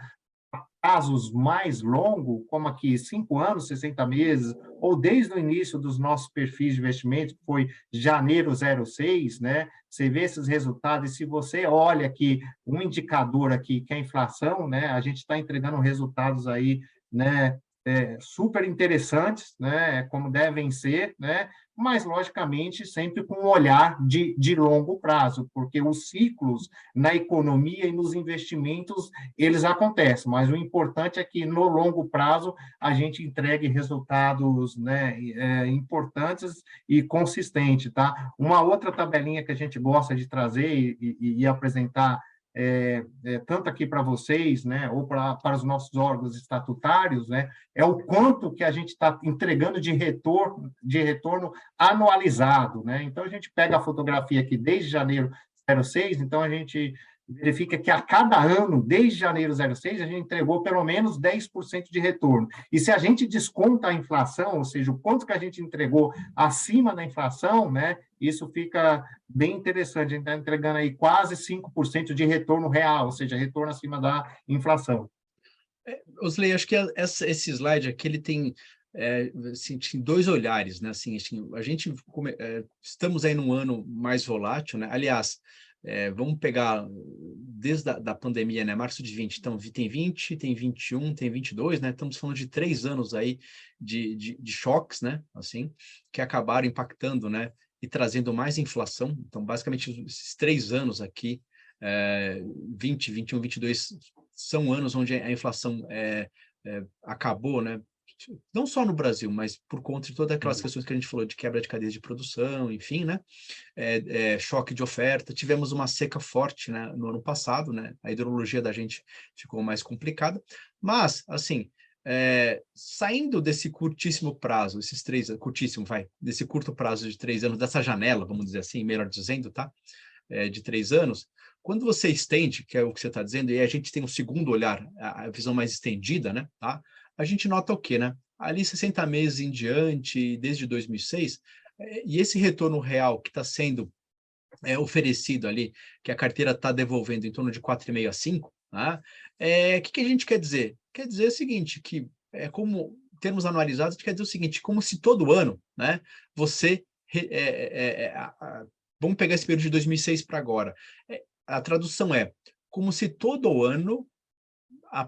prazos mais longos, como aqui 5 anos, 60 meses, ou desde o início dos nossos perfis de investimento, que foi janeiro 06, né? Você vê esses resultados, e se você olha aqui um indicador aqui, que é a inflação, né? A gente está entregando resultados aí, né? Super interessantes, né? Como devem ser, né? Mas, logicamente, sempre com um olhar de longo prazo, porque os ciclos na economia e nos investimentos, eles acontecem, mas o importante é que, no longo prazo, a gente entregue resultados, né, importantes e consistentes, tá? Uma outra tabelinha que a gente gosta de trazer e apresentar tanto aqui para vocês, né, ou para os nossos órgãos estatutários, né, é o quanto que a gente está entregando de retorno anualizado, né? Então, a gente pega a fotografia aqui desde janeiro 06, então a gente verifica que a cada ano, desde janeiro 06, a gente entregou pelo menos 10% de retorno. E se a gente desconta a inflação, ou seja, o quanto que a gente entregou acima da inflação, né, isso fica bem interessante. A gente está entregando aí quase 5% de retorno real, ou seja, retorno acima da inflação. Osley, acho que esse slide aqui, ele tem assim, dois olhares, né? Assim, a gente estamos aí num ano mais volátil, né? Aliás, vamos pegar desde da pandemia, né? Março de 20, então tem 20, tem 21, tem 22, né? Estamos falando de 3 anos aí de choques, né? Assim, que acabaram impactando, né? E trazendo mais inflação. Então, basicamente, esses 3 anos aqui, 20, 21, 22, são anos onde a inflação acabou, né? Não só no Brasil, mas por conta de todas aquelas questões que a gente falou de quebra de cadeias de produção, enfim, né? Choque de oferta. Tivemos uma seca forte, né, no ano passado, né? A hidrologia da gente ficou mais complicada. Mas, assim, saindo desse curtíssimo prazo, desse curto prazo de 3 anos, dessa janela, vamos dizer assim, melhor dizendo, tá? De 3 anos, quando você estende, que é o que você está dizendo, e a gente tem um segundo olhar, a visão mais estendida, né, tá? A gente nota o quê, né? Ali 60 meses em diante, desde 2006, e esse retorno real que está sendo oferecido ali, que a carteira está devolvendo em torno de 4,5 a 5, tá? Que a gente quer dizer? Quer dizer o seguinte, que como termos anualizados, quer dizer o seguinte, como se todo ano, né, você... vamos pegar esse período de 2006 para agora. A tradução é como se todo ano,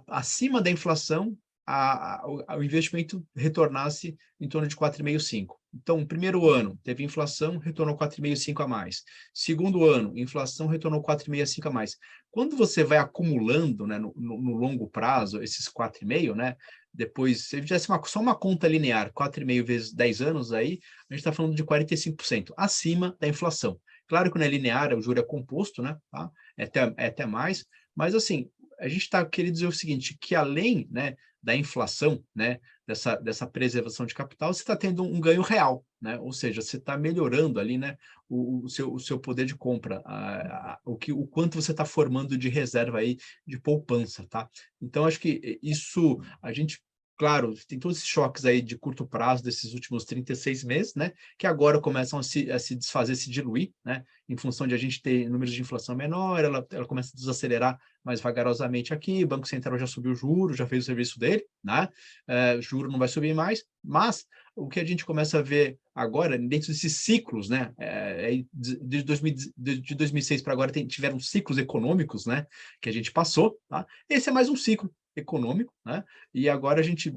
acima da inflação, o investimento retornasse em torno de 4,5, 5. Então, primeiro ano, teve inflação, retornou 4,5, 5 a mais. Segundo ano, inflação retornou 4,5, 5 a mais. Quando você vai acumulando, né, no longo prazo, esses 4,5, né, depois, se fizesse só uma conta linear, 4,5 vezes 10 anos, aí, a gente está falando de 45%, acima da inflação. Claro que não é linear, o juro é composto, né, tá? É até mais, mas, assim, a gente está querendo dizer o seguinte, que além, né, da inflação, né, dessa preservação de capital, você está tendo um ganho real, né? Ou seja, você está melhorando ali, né, o seu poder de compra, o quanto você está formando de reserva aí de poupança, tá? Então, acho que isso a gente claro, tem todos esses choques aí de curto prazo desses últimos 36 meses, né, que agora começam a se desfazer, se diluir, né, em função de a gente ter números de inflação menor, ela começa a desacelerar mais vagarosamente aqui, o Banco Central já subiu o juro, já fez o serviço dele, né, o juro não vai subir mais, mas o que a gente começa a ver agora, dentro desses ciclos, né, de 2006 para agora tiveram ciclos econômicos, né, que a gente passou, tá? Esse é mais um ciclo econômico, né? E agora a gente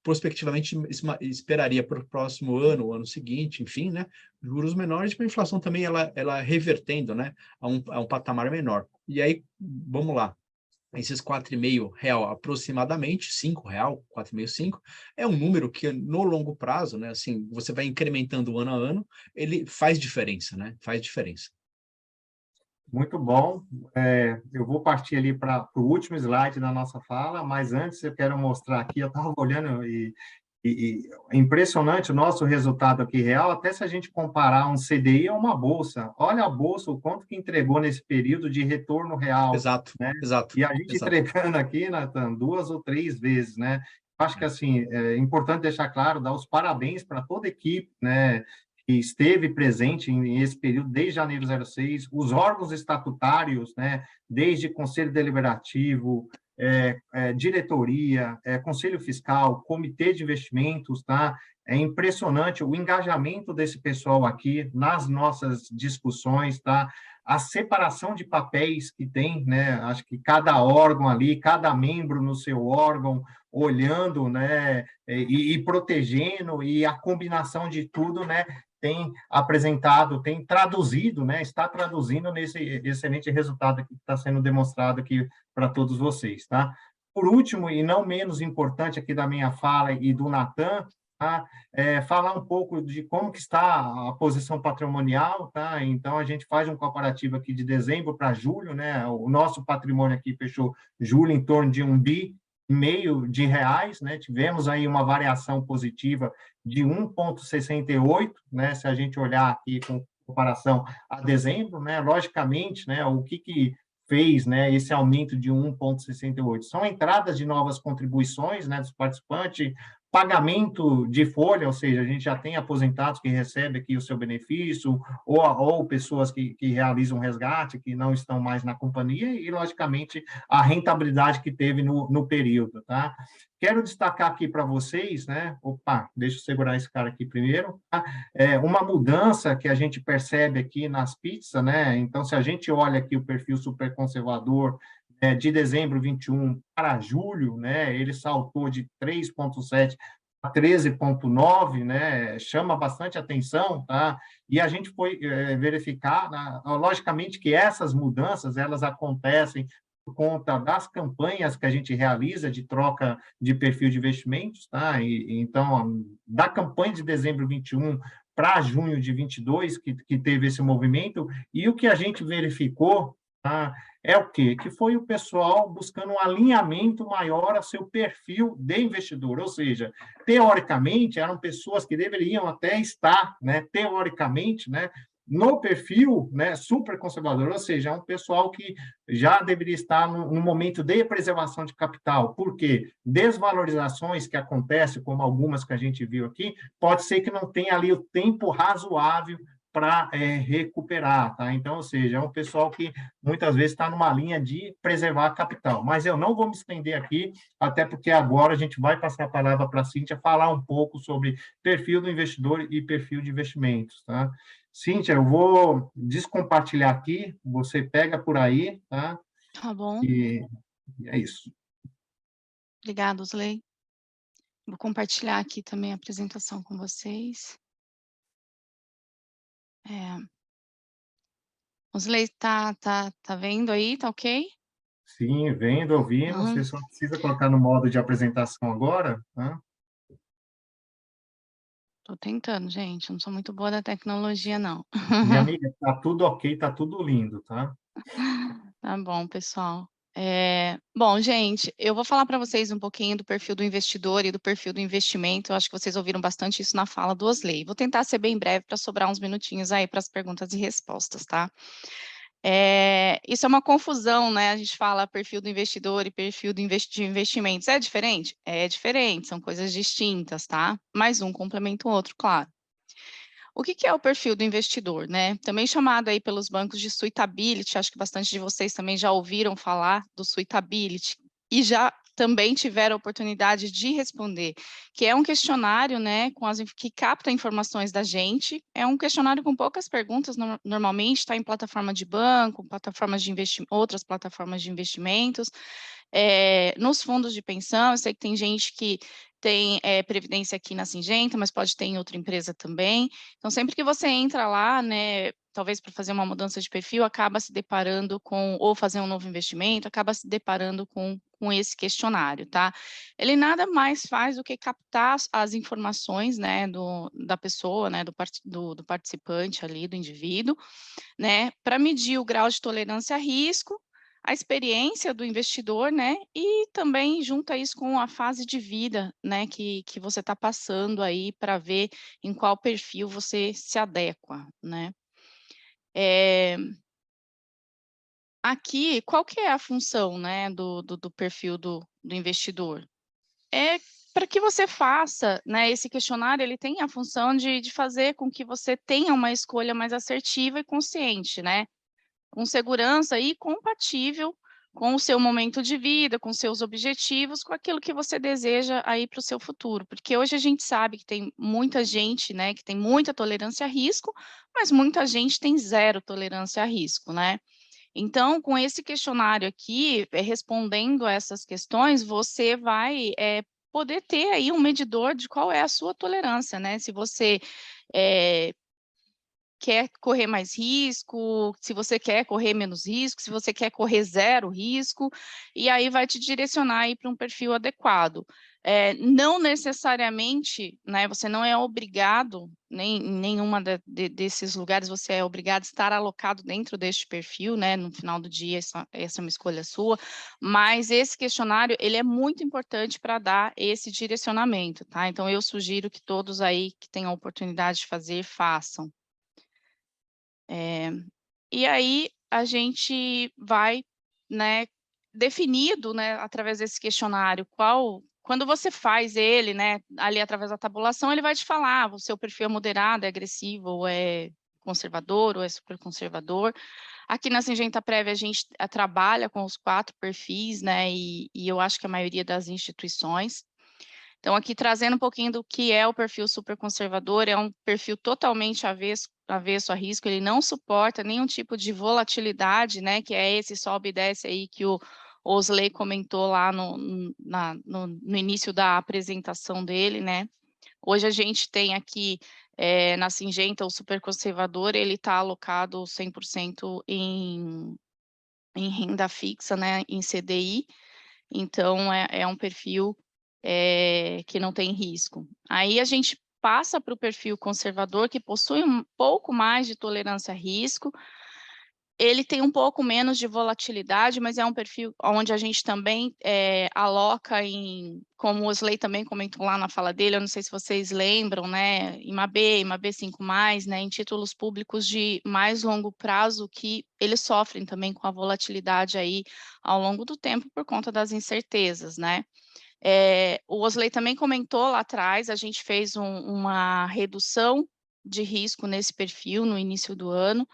prospectivamente esperaria para o próximo ano, o ano seguinte, enfim, né? Juros menores, para a inflação também ela revertendo, né? A um patamar menor. E aí, vamos lá. Esses R$4,5 aproximadamente, R$5, 4,5, 5, é um número que no longo prazo, né? Assim, você vai incrementando ano a ano, ele faz diferença, né? Faz diferença. Muito bom. Eu vou partir ali para o último slide da nossa fala, mas antes eu quero mostrar aqui, eu estava olhando e é impressionante o nosso resultado aqui real, até se a gente comparar um CDI a uma bolsa. Olha a bolsa, o quanto que entregou nesse período de retorno real. Exato, né? exato. E a gente exato. entregando aqui, Nathan, 2 ou 3 vezes, né? Acho que, assim, é importante deixar claro, dar os parabéns para toda a equipe, né? Que esteve presente esse período, desde janeiro de 06, os órgãos estatutários, né, desde Conselho Deliberativo, diretoria, Conselho Fiscal, Comitê de Investimentos, tá? É impressionante o engajamento desse pessoal aqui nas nossas discussões, tá? A separação de papéis que tem, né? Acho que cada órgão ali, cada membro no seu órgão, olhando, né? E protegendo, e a combinação de tudo, né? Tem apresentado, tem traduzido, né? Está traduzindo nesse excelente resultado que está sendo demonstrado aqui para todos vocês, tá? Por último, e não menos importante aqui da minha fala e do Natan, tá? Falar um pouco de como que está a posição patrimonial, tá? Então, a gente faz um comparativo aqui de dezembro para julho, né? O nosso patrimônio aqui fechou julho em torno de R$1,5 bi, né? Tivemos aí uma variação positiva de 1,68, né? Se a gente olhar aqui com comparação a dezembro, né? Logicamente, né? O que fez, né, esse aumento de 1,68? São entradas de novas contribuições, né, dos participantes, pagamento de folha, ou seja, a gente já tem aposentados que recebem aqui o seu benefício, ou pessoas que realizam resgate, que não estão mais na companhia, e, logicamente, a rentabilidade que teve no período, tá? Quero destacar aqui para vocês, né? Opa, deixa eu segurar esse cara aqui primeiro. Tá? Uma mudança que a gente percebe aqui nas pizzas, né? Então, se a gente olha aqui o perfil super conservador de dezembro 21 para julho, né? Ele saltou de 3,7 a 13,9, né? Chama bastante atenção, tá? E a gente foi verificar, logicamente, que essas mudanças elas acontecem por conta das campanhas que a gente realiza de troca de perfil de investimentos, tá? Então, da campanha de dezembro 21 para junho de 22, que teve esse movimento, e o que a gente verificou, tá? É o quê? Que foi o pessoal buscando um alinhamento maior a seu perfil de investidor, ou seja, teoricamente, eram pessoas que deveriam até estar, né, teoricamente, né, no perfil, né, super conservador, ou seja, é um pessoal que já deveria estar no momento de preservação de capital, porque desvalorizações que acontecem, como algumas que a gente viu aqui, pode ser que não tenha ali o tempo razoável para recuperar, tá? Então, ou seja, é um pessoal que muitas vezes está numa linha de preservar capital. Mas eu não vou me estender aqui, até porque agora a gente vai passar a palavra para a Cíntia falar um pouco sobre perfil do investidor e perfil de investimentos, tá? Cíntia, eu vou descompartilhar aqui, você pega por aí, tá? Tá bom. E é isso. Obrigada, Osley. Vou compartilhar aqui também a apresentação com vocês. Osley, tá vendo aí? Tá ok? Sim, vendo, ouvindo, você só precisa colocar no modo de apresentação agora, tá? Tô tentando, gente. Não sou muito boa da tecnologia, não. Minha amiga, tá tudo ok, tá tudo lindo, tá? Tá bom, pessoal. Bom, gente, eu vou falar para vocês um pouquinho do perfil do investidor e do perfil do investimento. Eu acho que vocês ouviram bastante isso na fala do Osley. Vou tentar ser bem breve para sobrar uns minutinhos aí para as perguntas e respostas, tá? Isso é uma confusão, né? A gente fala perfil do investidor e perfil de investimentos. É diferente? É diferente, são coisas distintas, tá? Mas um complementa o outro, claro. O que é o perfil do investidor, né? Também chamado aí pelos bancos de suitability, acho que bastante de vocês também já ouviram falar do suitability e já também tiveram a oportunidade de responder, que é um questionário, né, que capta informações da gente, é um questionário com poucas perguntas, normalmente está em plataforma de banco, plataformas de outras plataformas de investimentos, nos fundos de pensão, eu sei que tem gente que tem previdência aqui na Singenta, mas pode ter em outra empresa também. Então, sempre que você entra lá, né, talvez para fazer uma mudança de perfil, acaba se deparando com, ou fazer um novo investimento, acaba se deparando com esse questionário, tá? Ele nada mais faz do que captar as informações, né, da pessoa, né, do participante ali, do indivíduo, né, para medir o grau de tolerância a risco, a experiência do investidor, né, e também junta isso com a fase de vida, né, que você está passando aí para ver em qual perfil você se adequa, né. Aqui, qual que é a função, né, do perfil do investidor? É para que você faça, né, esse questionário, ele tem a função de fazer com que você tenha uma escolha mais assertiva e consciente, né, com segurança e compatível com o seu momento de vida, com seus objetivos, com aquilo que você deseja aí para o seu futuro. Porque hoje a gente sabe que tem muita gente, né, que tem muita tolerância a risco, mas muita gente tem zero tolerância a risco, né? Então, com esse questionário aqui, respondendo a essas questões, você vai poder ter aí um medidor de qual é a sua tolerância, né? Se você quer correr mais risco, se você quer correr menos risco, se você quer correr zero risco, e aí vai te direcionar aí para um perfil adequado. Não necessariamente, né, você não é obrigado, nem em nenhuma desses lugares você é obrigado a estar alocado dentro deste perfil, né, no final do dia essa é uma escolha sua, mas esse questionário, ele é muito importante para dar esse direcionamento, tá? Então eu sugiro que todos aí que tenham a oportunidade de fazer, façam. E aí a gente vai, né, definido, né, através desse questionário, quando você faz ele, né, ali através da tabulação, ele vai te falar, o seu perfil é moderado, é agressivo, ou é conservador, ou é super conservador. Aqui na Singenta Prévia a gente trabalha com os 4 perfis, né, e eu acho que a maioria das instituições. Então, aqui trazendo um pouquinho do que é o perfil super conservador, é um perfil totalmente avesso a risco, ele não suporta nenhum tipo de volatilidade, né, que é esse sobe e desce aí que o Osley comentou lá no início da apresentação dele, né. Hoje a gente tem aqui, na Singenta, o super conservador, ele está alocado 100% em renda fixa, né, em CDI, então é um perfil que não tem risco. Aí a gente passa para o perfil conservador, que possui um pouco mais de tolerância a risco, ele tem um pouco menos de volatilidade, mas é um perfil onde a gente também aloca como o Osley também comentou lá na fala dele, eu não sei se vocês lembram, né, IMAB 5+, né, em títulos públicos de mais longo prazo, que eles sofrem também com a volatilidade aí ao longo do tempo por conta das incertezas, né. O Osley também comentou lá atrás, a gente fez uma redução de risco nesse perfil no início do ano,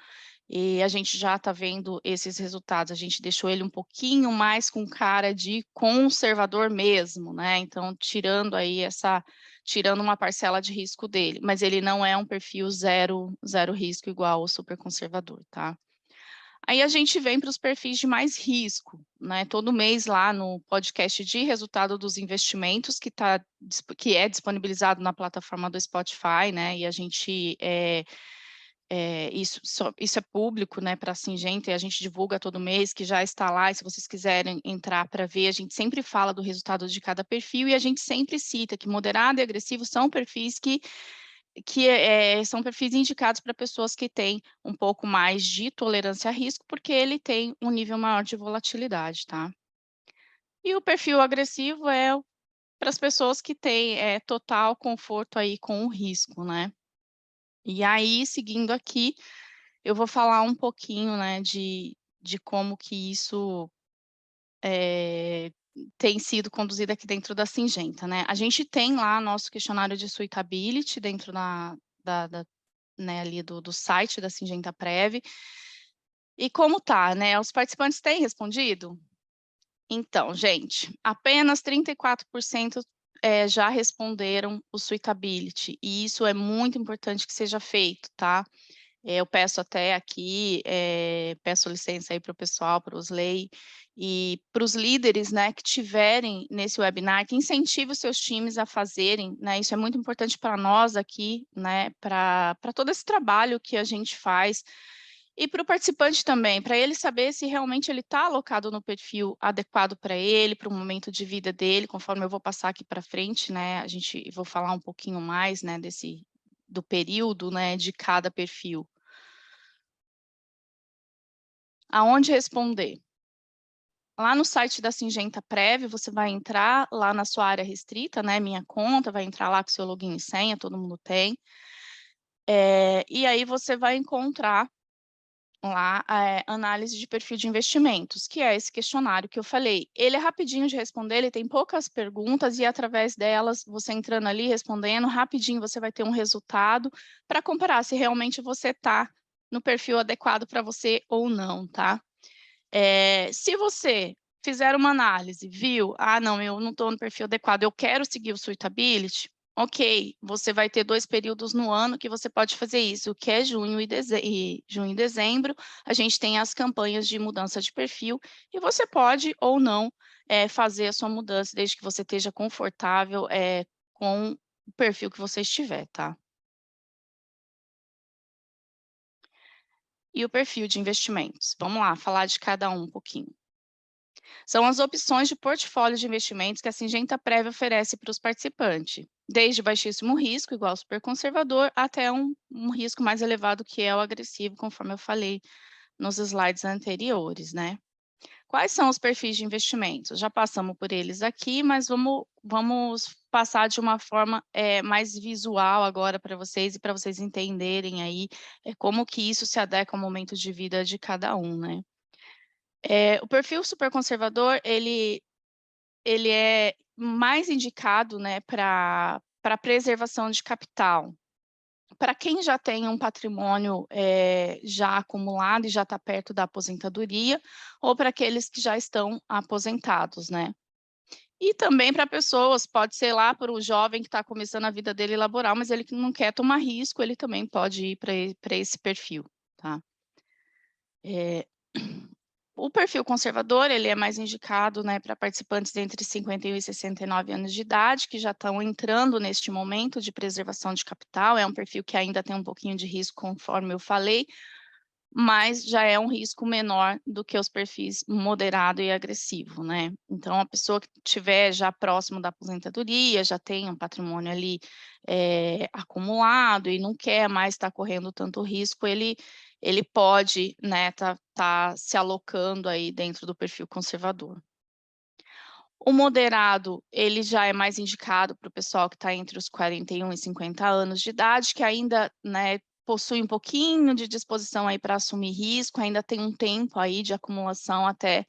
e a gente já está vendo esses resultados, a gente deixou ele um pouquinho mais com cara de conservador mesmo, né, então tirando uma parcela de risco dele, mas ele não é um perfil zero risco igual o super conservador, tá. Aí a gente vem para os perfis de mais risco, né, todo mês lá no podcast de resultado dos investimentos, que é disponibilizado na plataforma do Spotify, né, e a gente, isso é público, né, para a Singenta, e a gente divulga todo mês, que já está lá, e se vocês quiserem entrar para ver, a gente sempre fala do resultado de cada perfil, e a gente sempre cita que moderado e agressivo são perfis que são perfis indicados para pessoas que têm um pouco mais de tolerância a risco, porque ele tem um nível maior de volatilidade, tá. E o perfil agressivo é para as pessoas que têm, total conforto aí com o risco, né. E aí, seguindo aqui, eu vou falar um pouquinho, né, de como que isso tem sido conduzido aqui dentro da Syngenta, né. A gente tem lá nosso questionário de suitability dentro né, ali do site da Syngenta Prev. E como tá, né? Os participantes têm respondido? Então, gente, apenas 34% já responderam o suitability, e isso é muito importante que seja feito, tá? Eu peço até aqui, peço licença aí para o pessoal, para os Osley, e para os líderes, né, que tiverem nesse webinar, que incentive os seus times a fazerem, né? Isso é muito importante para nós aqui, né, para todo esse trabalho que a gente faz, e para o participante também, para ele saber se realmente ele está alocado no perfil adequado para ele, para o momento de vida dele, conforme eu vou passar aqui para frente, né, vou falar um pouquinho mais, né, do período, né, de cada perfil. Aonde responder? Lá no site da Syngenta Prev, você vai entrar lá na sua área restrita, né, minha conta, vai entrar lá com seu login e senha, todo mundo tem. E aí você vai encontrar lá análise de perfil de investimentos, que é esse questionário que eu falei. Ele é rapidinho de responder, ele tem poucas perguntas e através delas, você entrando ali, respondendo, rapidinho você vai ter um resultado para comparar se realmente você está no perfil adequado para você ou não, tá? Se você fizer uma análise, viu, não, eu não estou no perfil adequado, eu quero seguir o suitability, ok, você vai ter 2 períodos no ano que você pode fazer isso, que é junho e dezembro, a gente tem as campanhas de mudança de perfil, e você pode ou não fazer a sua mudança, desde que você esteja confortável com o perfil que você estiver, tá? E o perfil de investimentos, vamos lá, falar de cada um pouquinho. São as opções de portfólio de investimentos que a Syngenta Prev oferece para os participantes, desde baixíssimo risco, igual super conservador, até um risco mais elevado, que é o agressivo, conforme eu falei nos slides anteriores, né? Quais são os perfis de investimentos? Já passamos por eles aqui, mas vamos passar de uma forma mais visual agora para vocês, e para vocês entenderem aí como que isso se adequa ao momento de vida de cada um, né? O perfil super conservador, ele é mais indicado, né, para preservação de capital. Para quem já tem um patrimônio já acumulado e já está perto da aposentadoria, ou para aqueles que já estão aposentados, né? E também para pessoas, pode ser lá para o jovem que está começando a vida dele laboral, mas ele que não quer tomar risco, ele também pode ir para esse perfil, tá? O perfil conservador, ele é mais indicado, né, para participantes entre 51 e 69 anos de idade, que já estão entrando neste momento de preservação de capital. É um perfil que ainda tem um pouquinho de risco, conforme eu falei, mas já é um risco menor do que os perfis moderado e agressivo, né? Então, a pessoa que estiver já próximo da aposentadoria, já tem um patrimônio ali acumulado e não quer mais estar correndo tanto risco, ele pode, né, tá se alocando aí dentro do perfil conservador. O moderado, ele já é mais indicado para o pessoal que está entre os 41 e 50 anos de idade, que ainda, né, possui um pouquinho de disposição aí para assumir risco, ainda tem um tempo aí de acumulação até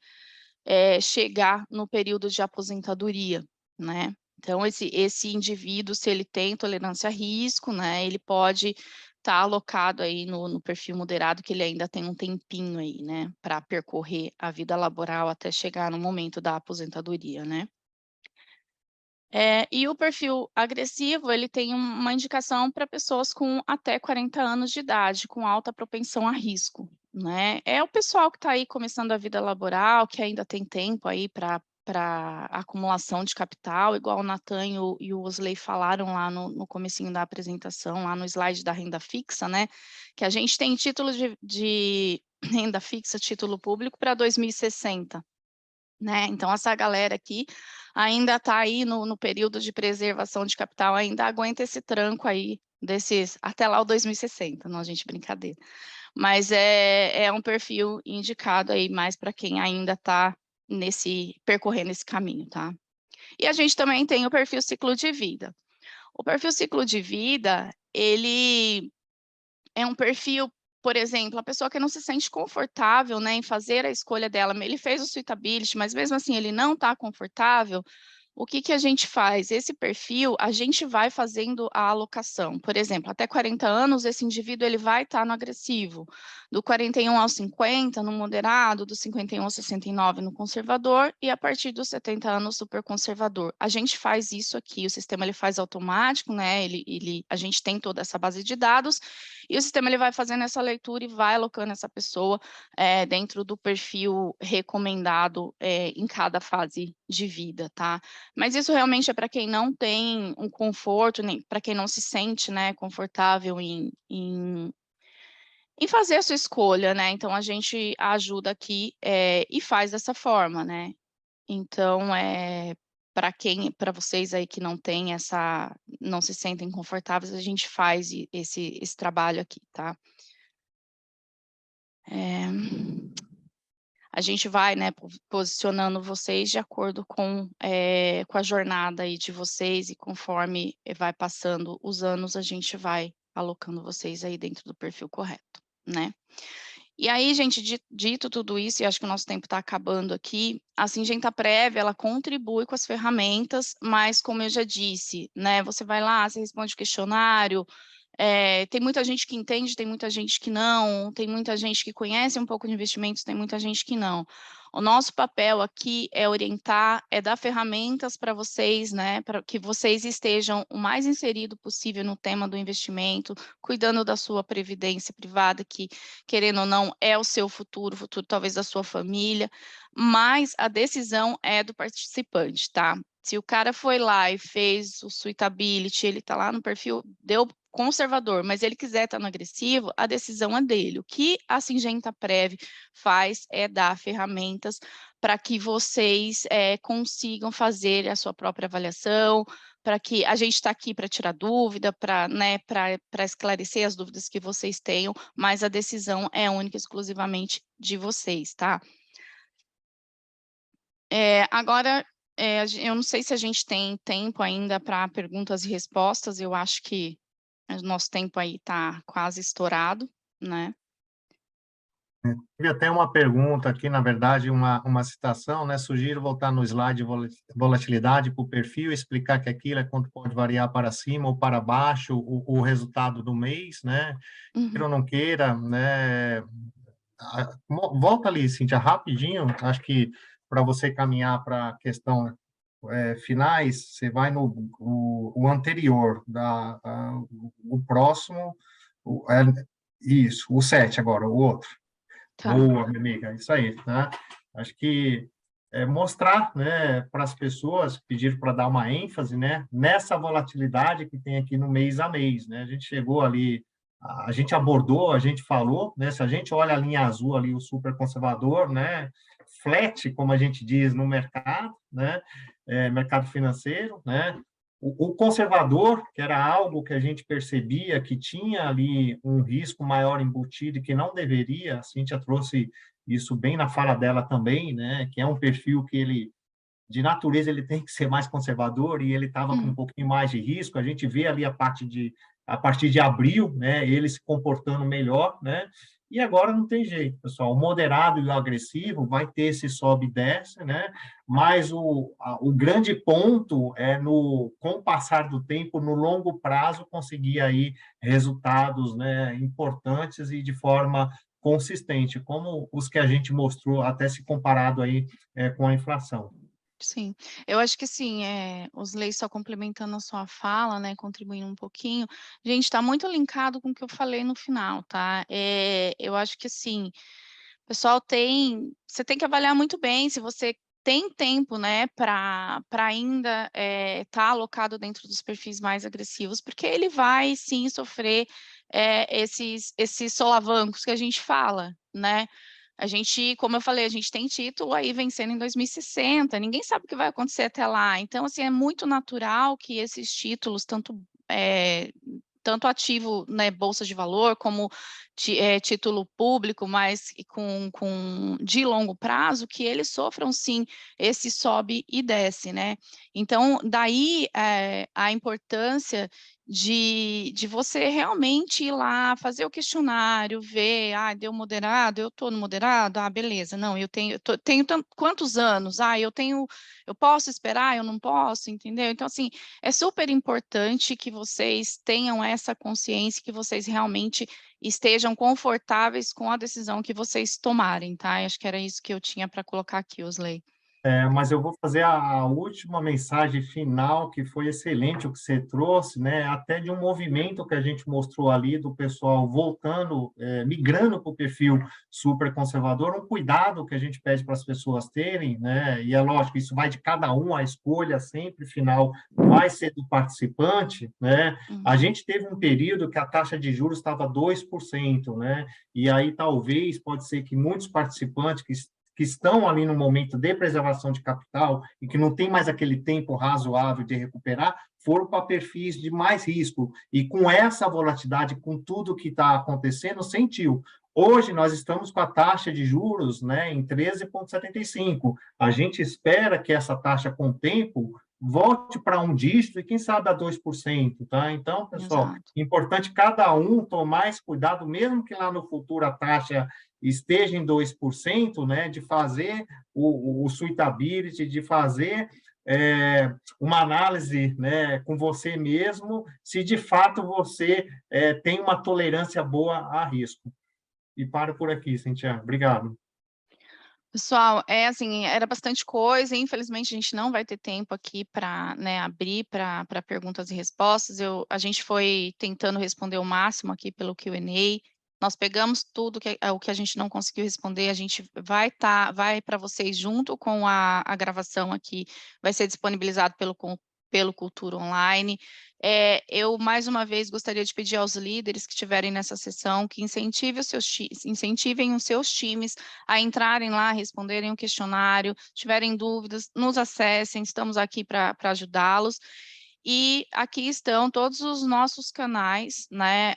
chegar no período de aposentadoria, né? Então, esse indivíduo, se ele tem tolerância a risco, né, ele pode estar alocado aí no perfil moderado, que ele ainda tem um tempinho aí, né, para percorrer a vida laboral até chegar no momento da aposentadoria, né? E o perfil agressivo, ele tem uma indicação para pessoas com até 40 anos de idade, com alta propensão a risco, né? É o pessoal que está aí começando a vida laboral, que ainda tem tempo aí para acumulação de capital, igual o Natan e o Osley falaram lá no comecinho da apresentação, lá no slide da renda fixa, né? Que a gente tem título de renda fixa, título público, para 2060. Né? Então, essa galera aqui ainda está aí no período de preservação de capital, ainda aguenta esse tranco aí, até lá o 2060, não, gente, brincadeira. Mas é um perfil indicado aí mais para quem ainda está percorrendo esse caminho, tá? E a gente também tem o perfil ciclo de vida. O perfil ciclo de vida, ele é um perfil por exemplo, a pessoa que não se sente confortável, né, em fazer a escolha dela, ele fez o suitability, mas mesmo assim ele não está confortável, o que que a gente faz? Esse perfil, a gente vai fazendo a alocação. Por exemplo, até 40 anos, esse indivíduo ele vai estar no agressivo. Do 41 aos 50, no moderado, do 51 aos 69, no conservador, e a partir dos 70 anos, super conservador. A gente faz isso aqui, o sistema ele faz automático, né? A gente tem toda essa base de dados, e o sistema ele vai fazendo essa leitura e vai alocando essa pessoa dentro do perfil recomendado em cada fase de vida, tá? Mas isso realmente é para quem não tem um conforto, nem para quem não se sente, né, confortável em fazer a sua escolha, né? Então, a gente ajuda aqui e faz dessa forma, né? Então, para vocês aí que não tem não se sentem confortáveis, a gente faz esse trabalho aqui, tá? A gente vai, né, posicionando vocês de acordo com a jornada aí de vocês, e conforme vai passando os anos, a gente vai alocando vocês aí dentro do perfil correto, né? E aí, gente, dito tudo isso, e acho que o nosso tempo está acabando aqui, a Syngenta Prev, ela contribui com as ferramentas, mas como eu já disse, né, você vai lá, você responde o questionário, tem muita gente que entende, tem muita gente que não, tem muita gente que conhece um pouco de investimentos, tem muita gente que não. O nosso papel aqui é orientar, é dar ferramentas para vocês, né, para que vocês estejam o mais inserido possível no tema do investimento, cuidando da sua previdência privada, que, querendo ou não, é o seu futuro, o futuro talvez da sua família, mas a decisão é do participante, tá? Se o cara foi lá e fez o suitability, ele está lá no perfil, deu conservador, mas ele quiser estar no agressivo, a decisão é dele. O que a Syngenta Prev faz é dar ferramentas para que vocês consigam fazer a sua própria avaliação, para que a gente está aqui para tirar dúvida, para esclarecer as dúvidas que vocês tenham, mas a decisão é única e exclusivamente de vocês, tá? Agora, eu não sei se a gente tem tempo ainda para perguntas e respostas, eu acho que o nosso tempo aí está quase estourado, né? Tive até uma pergunta aqui, na verdade, uma citação, né? Sugiro voltar no slide volatilidade para o perfil, explicar que aquilo é quanto pode variar para cima ou para baixo o resultado do mês, né? Queira ou não queira, né? Volta ali, Cíntia, rapidinho, acho que para você caminhar para a questão finais, você vai no o anterior, o próximo, isso, o 7 agora, o outro. Tá. Boa, minha amiga, isso aí, né? Acho que mostrar, né, para as pessoas, pedir para dar uma ênfase, né, nessa volatilidade que tem aqui no mês a mês, né? A gente chegou ali, a gente abordou, a gente falou, né? Se a gente olha a linha azul ali, o super conservador, né? Flat, como a gente diz no mercado, né? Mercado financeiro, né? O conservador, que era algo que a gente percebia que tinha ali um risco maior embutido e que não deveria, a Cíntia trouxe isso bem na fala dela também, né? Que é um perfil que ele, de natureza, ele tem que ser mais conservador e ele estava com um pouquinho mais de risco. A gente vê ali a partir de abril, né? Ele se comportando melhor, né? E agora não tem jeito, pessoal. O moderado e o agressivo vai ter esse sobe e desce, né? Mas o grande ponto é com o passar do tempo, no longo prazo, conseguir aí resultados, né, importantes e de forma consistente, como os que a gente mostrou, até se comparado aí com a inflação. Sim, eu acho que sim, os leis só complementando a sua fala, né, contribuindo um pouquinho, gente, está muito linkado com o que eu falei no final, tá? Eu acho que assim, pessoal, você tem que avaliar muito bem se você tem tempo, né, para ainda estar alocado dentro dos perfis mais agressivos, porque ele vai sim sofrer esses solavancos que a gente fala, né? A gente, como eu falei, a gente tem título aí vencendo em 2060, ninguém sabe o que vai acontecer até lá. Então, assim, é muito natural que esses títulos, tanto ativo, né, bolsa de valor, como título público, mas de longo prazo, que eles sofram, sim, esse sobe e desce, né? Então, daí a importância de você realmente ir lá, fazer o questionário, ver, deu moderado, eu estou no moderado, beleza, não, tenho quantos anos? Eu posso esperar, eu não posso, entendeu? Então, assim, é super importante que vocês tenham essa consciência, que vocês realmente estejam confortáveis com a decisão que vocês tomarem, tá? Acho que era isso que eu tinha para colocar aqui, Osley. Mas eu vou fazer a última mensagem final, que foi excelente o que você trouxe, né? Até de um movimento que a gente mostrou ali do pessoal voltando, migrando para o perfil super conservador, um cuidado que a gente pede para as pessoas terem, né? E é lógico, isso vai de cada um, a escolha sempre final vai ser do participante, né? A gente teve um período que a taxa de juros estava 2%, né? E aí talvez pode ser que muitos participantes que estão ali no momento de preservação de capital e que não tem mais aquele tempo razoável de recuperar, foram para perfis de mais risco. E com essa volatilidade, com tudo que está acontecendo, sentiu. Hoje, nós estamos com a taxa de juros, né, em 13,75. A gente espera que essa taxa, com o tempo, volte para um dígito e, quem sabe, a 2%. Tá? Então, pessoal, Exato. importante cada um tomar esse cuidado, mesmo que lá no futuro a taxa esteja em 2%, né, de fazer o suitability, de fazer uma análise, né, com você mesmo, se de fato você tem uma tolerância boa a risco. E paro por aqui, Cintia. Obrigado. Pessoal, assim, era bastante coisa, infelizmente a gente não vai ter tempo aqui para, né, abrir para perguntas e respostas. A gente foi tentando responder o máximo aqui pelo Q&A. Nós pegamos tudo o que a gente não conseguiu responder, a gente vai para vocês junto com a gravação aqui, vai ser disponibilizado pelo Cultura Online. Eu, mais uma vez, gostaria de pedir aos líderes que estiverem nessa sessão que incentivem os seus times a entrarem lá, responderem o questionário, se tiverem dúvidas, nos acessem, estamos aqui para ajudá-los. E aqui estão todos os nossos canais, né?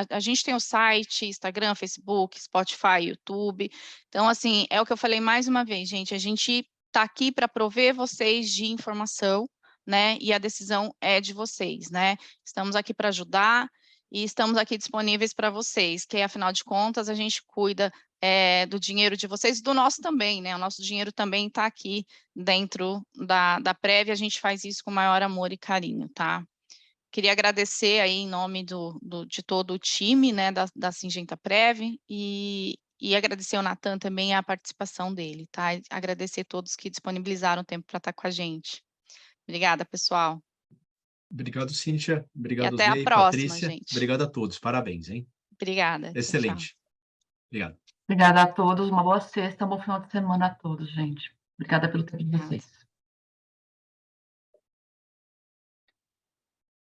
A gente tem o site, Instagram, Facebook, Spotify, YouTube. Então, assim, é o que eu falei mais uma vez, gente, a gente está aqui para prover vocês de informação, né? E a decisão é de vocês, né? Estamos aqui para ajudar e estamos aqui disponíveis para vocês, que afinal de contas a gente cuida do dinheiro de vocês, do nosso também, né? O nosso dinheiro também está aqui dentro da Prev, a gente faz isso com maior amor e carinho, tá? Queria agradecer aí em nome de todo o time, né, da Syngenta Prev e agradecer ao Natan também a participação dele, tá? E agradecer a todos que disponibilizaram o tempo para estar com a gente. Obrigada, pessoal. Obrigado, Cíntia. E Obrigado, até a Osley, próxima, Patrícia. gente. Obrigado a todos. Parabéns, hein? Obrigada. Tchau, tchau. Excelente. Obrigado. Obrigada a todos, uma boa sexta, um bom final de semana a todos, gente. Obrigada pelo tempo de vocês.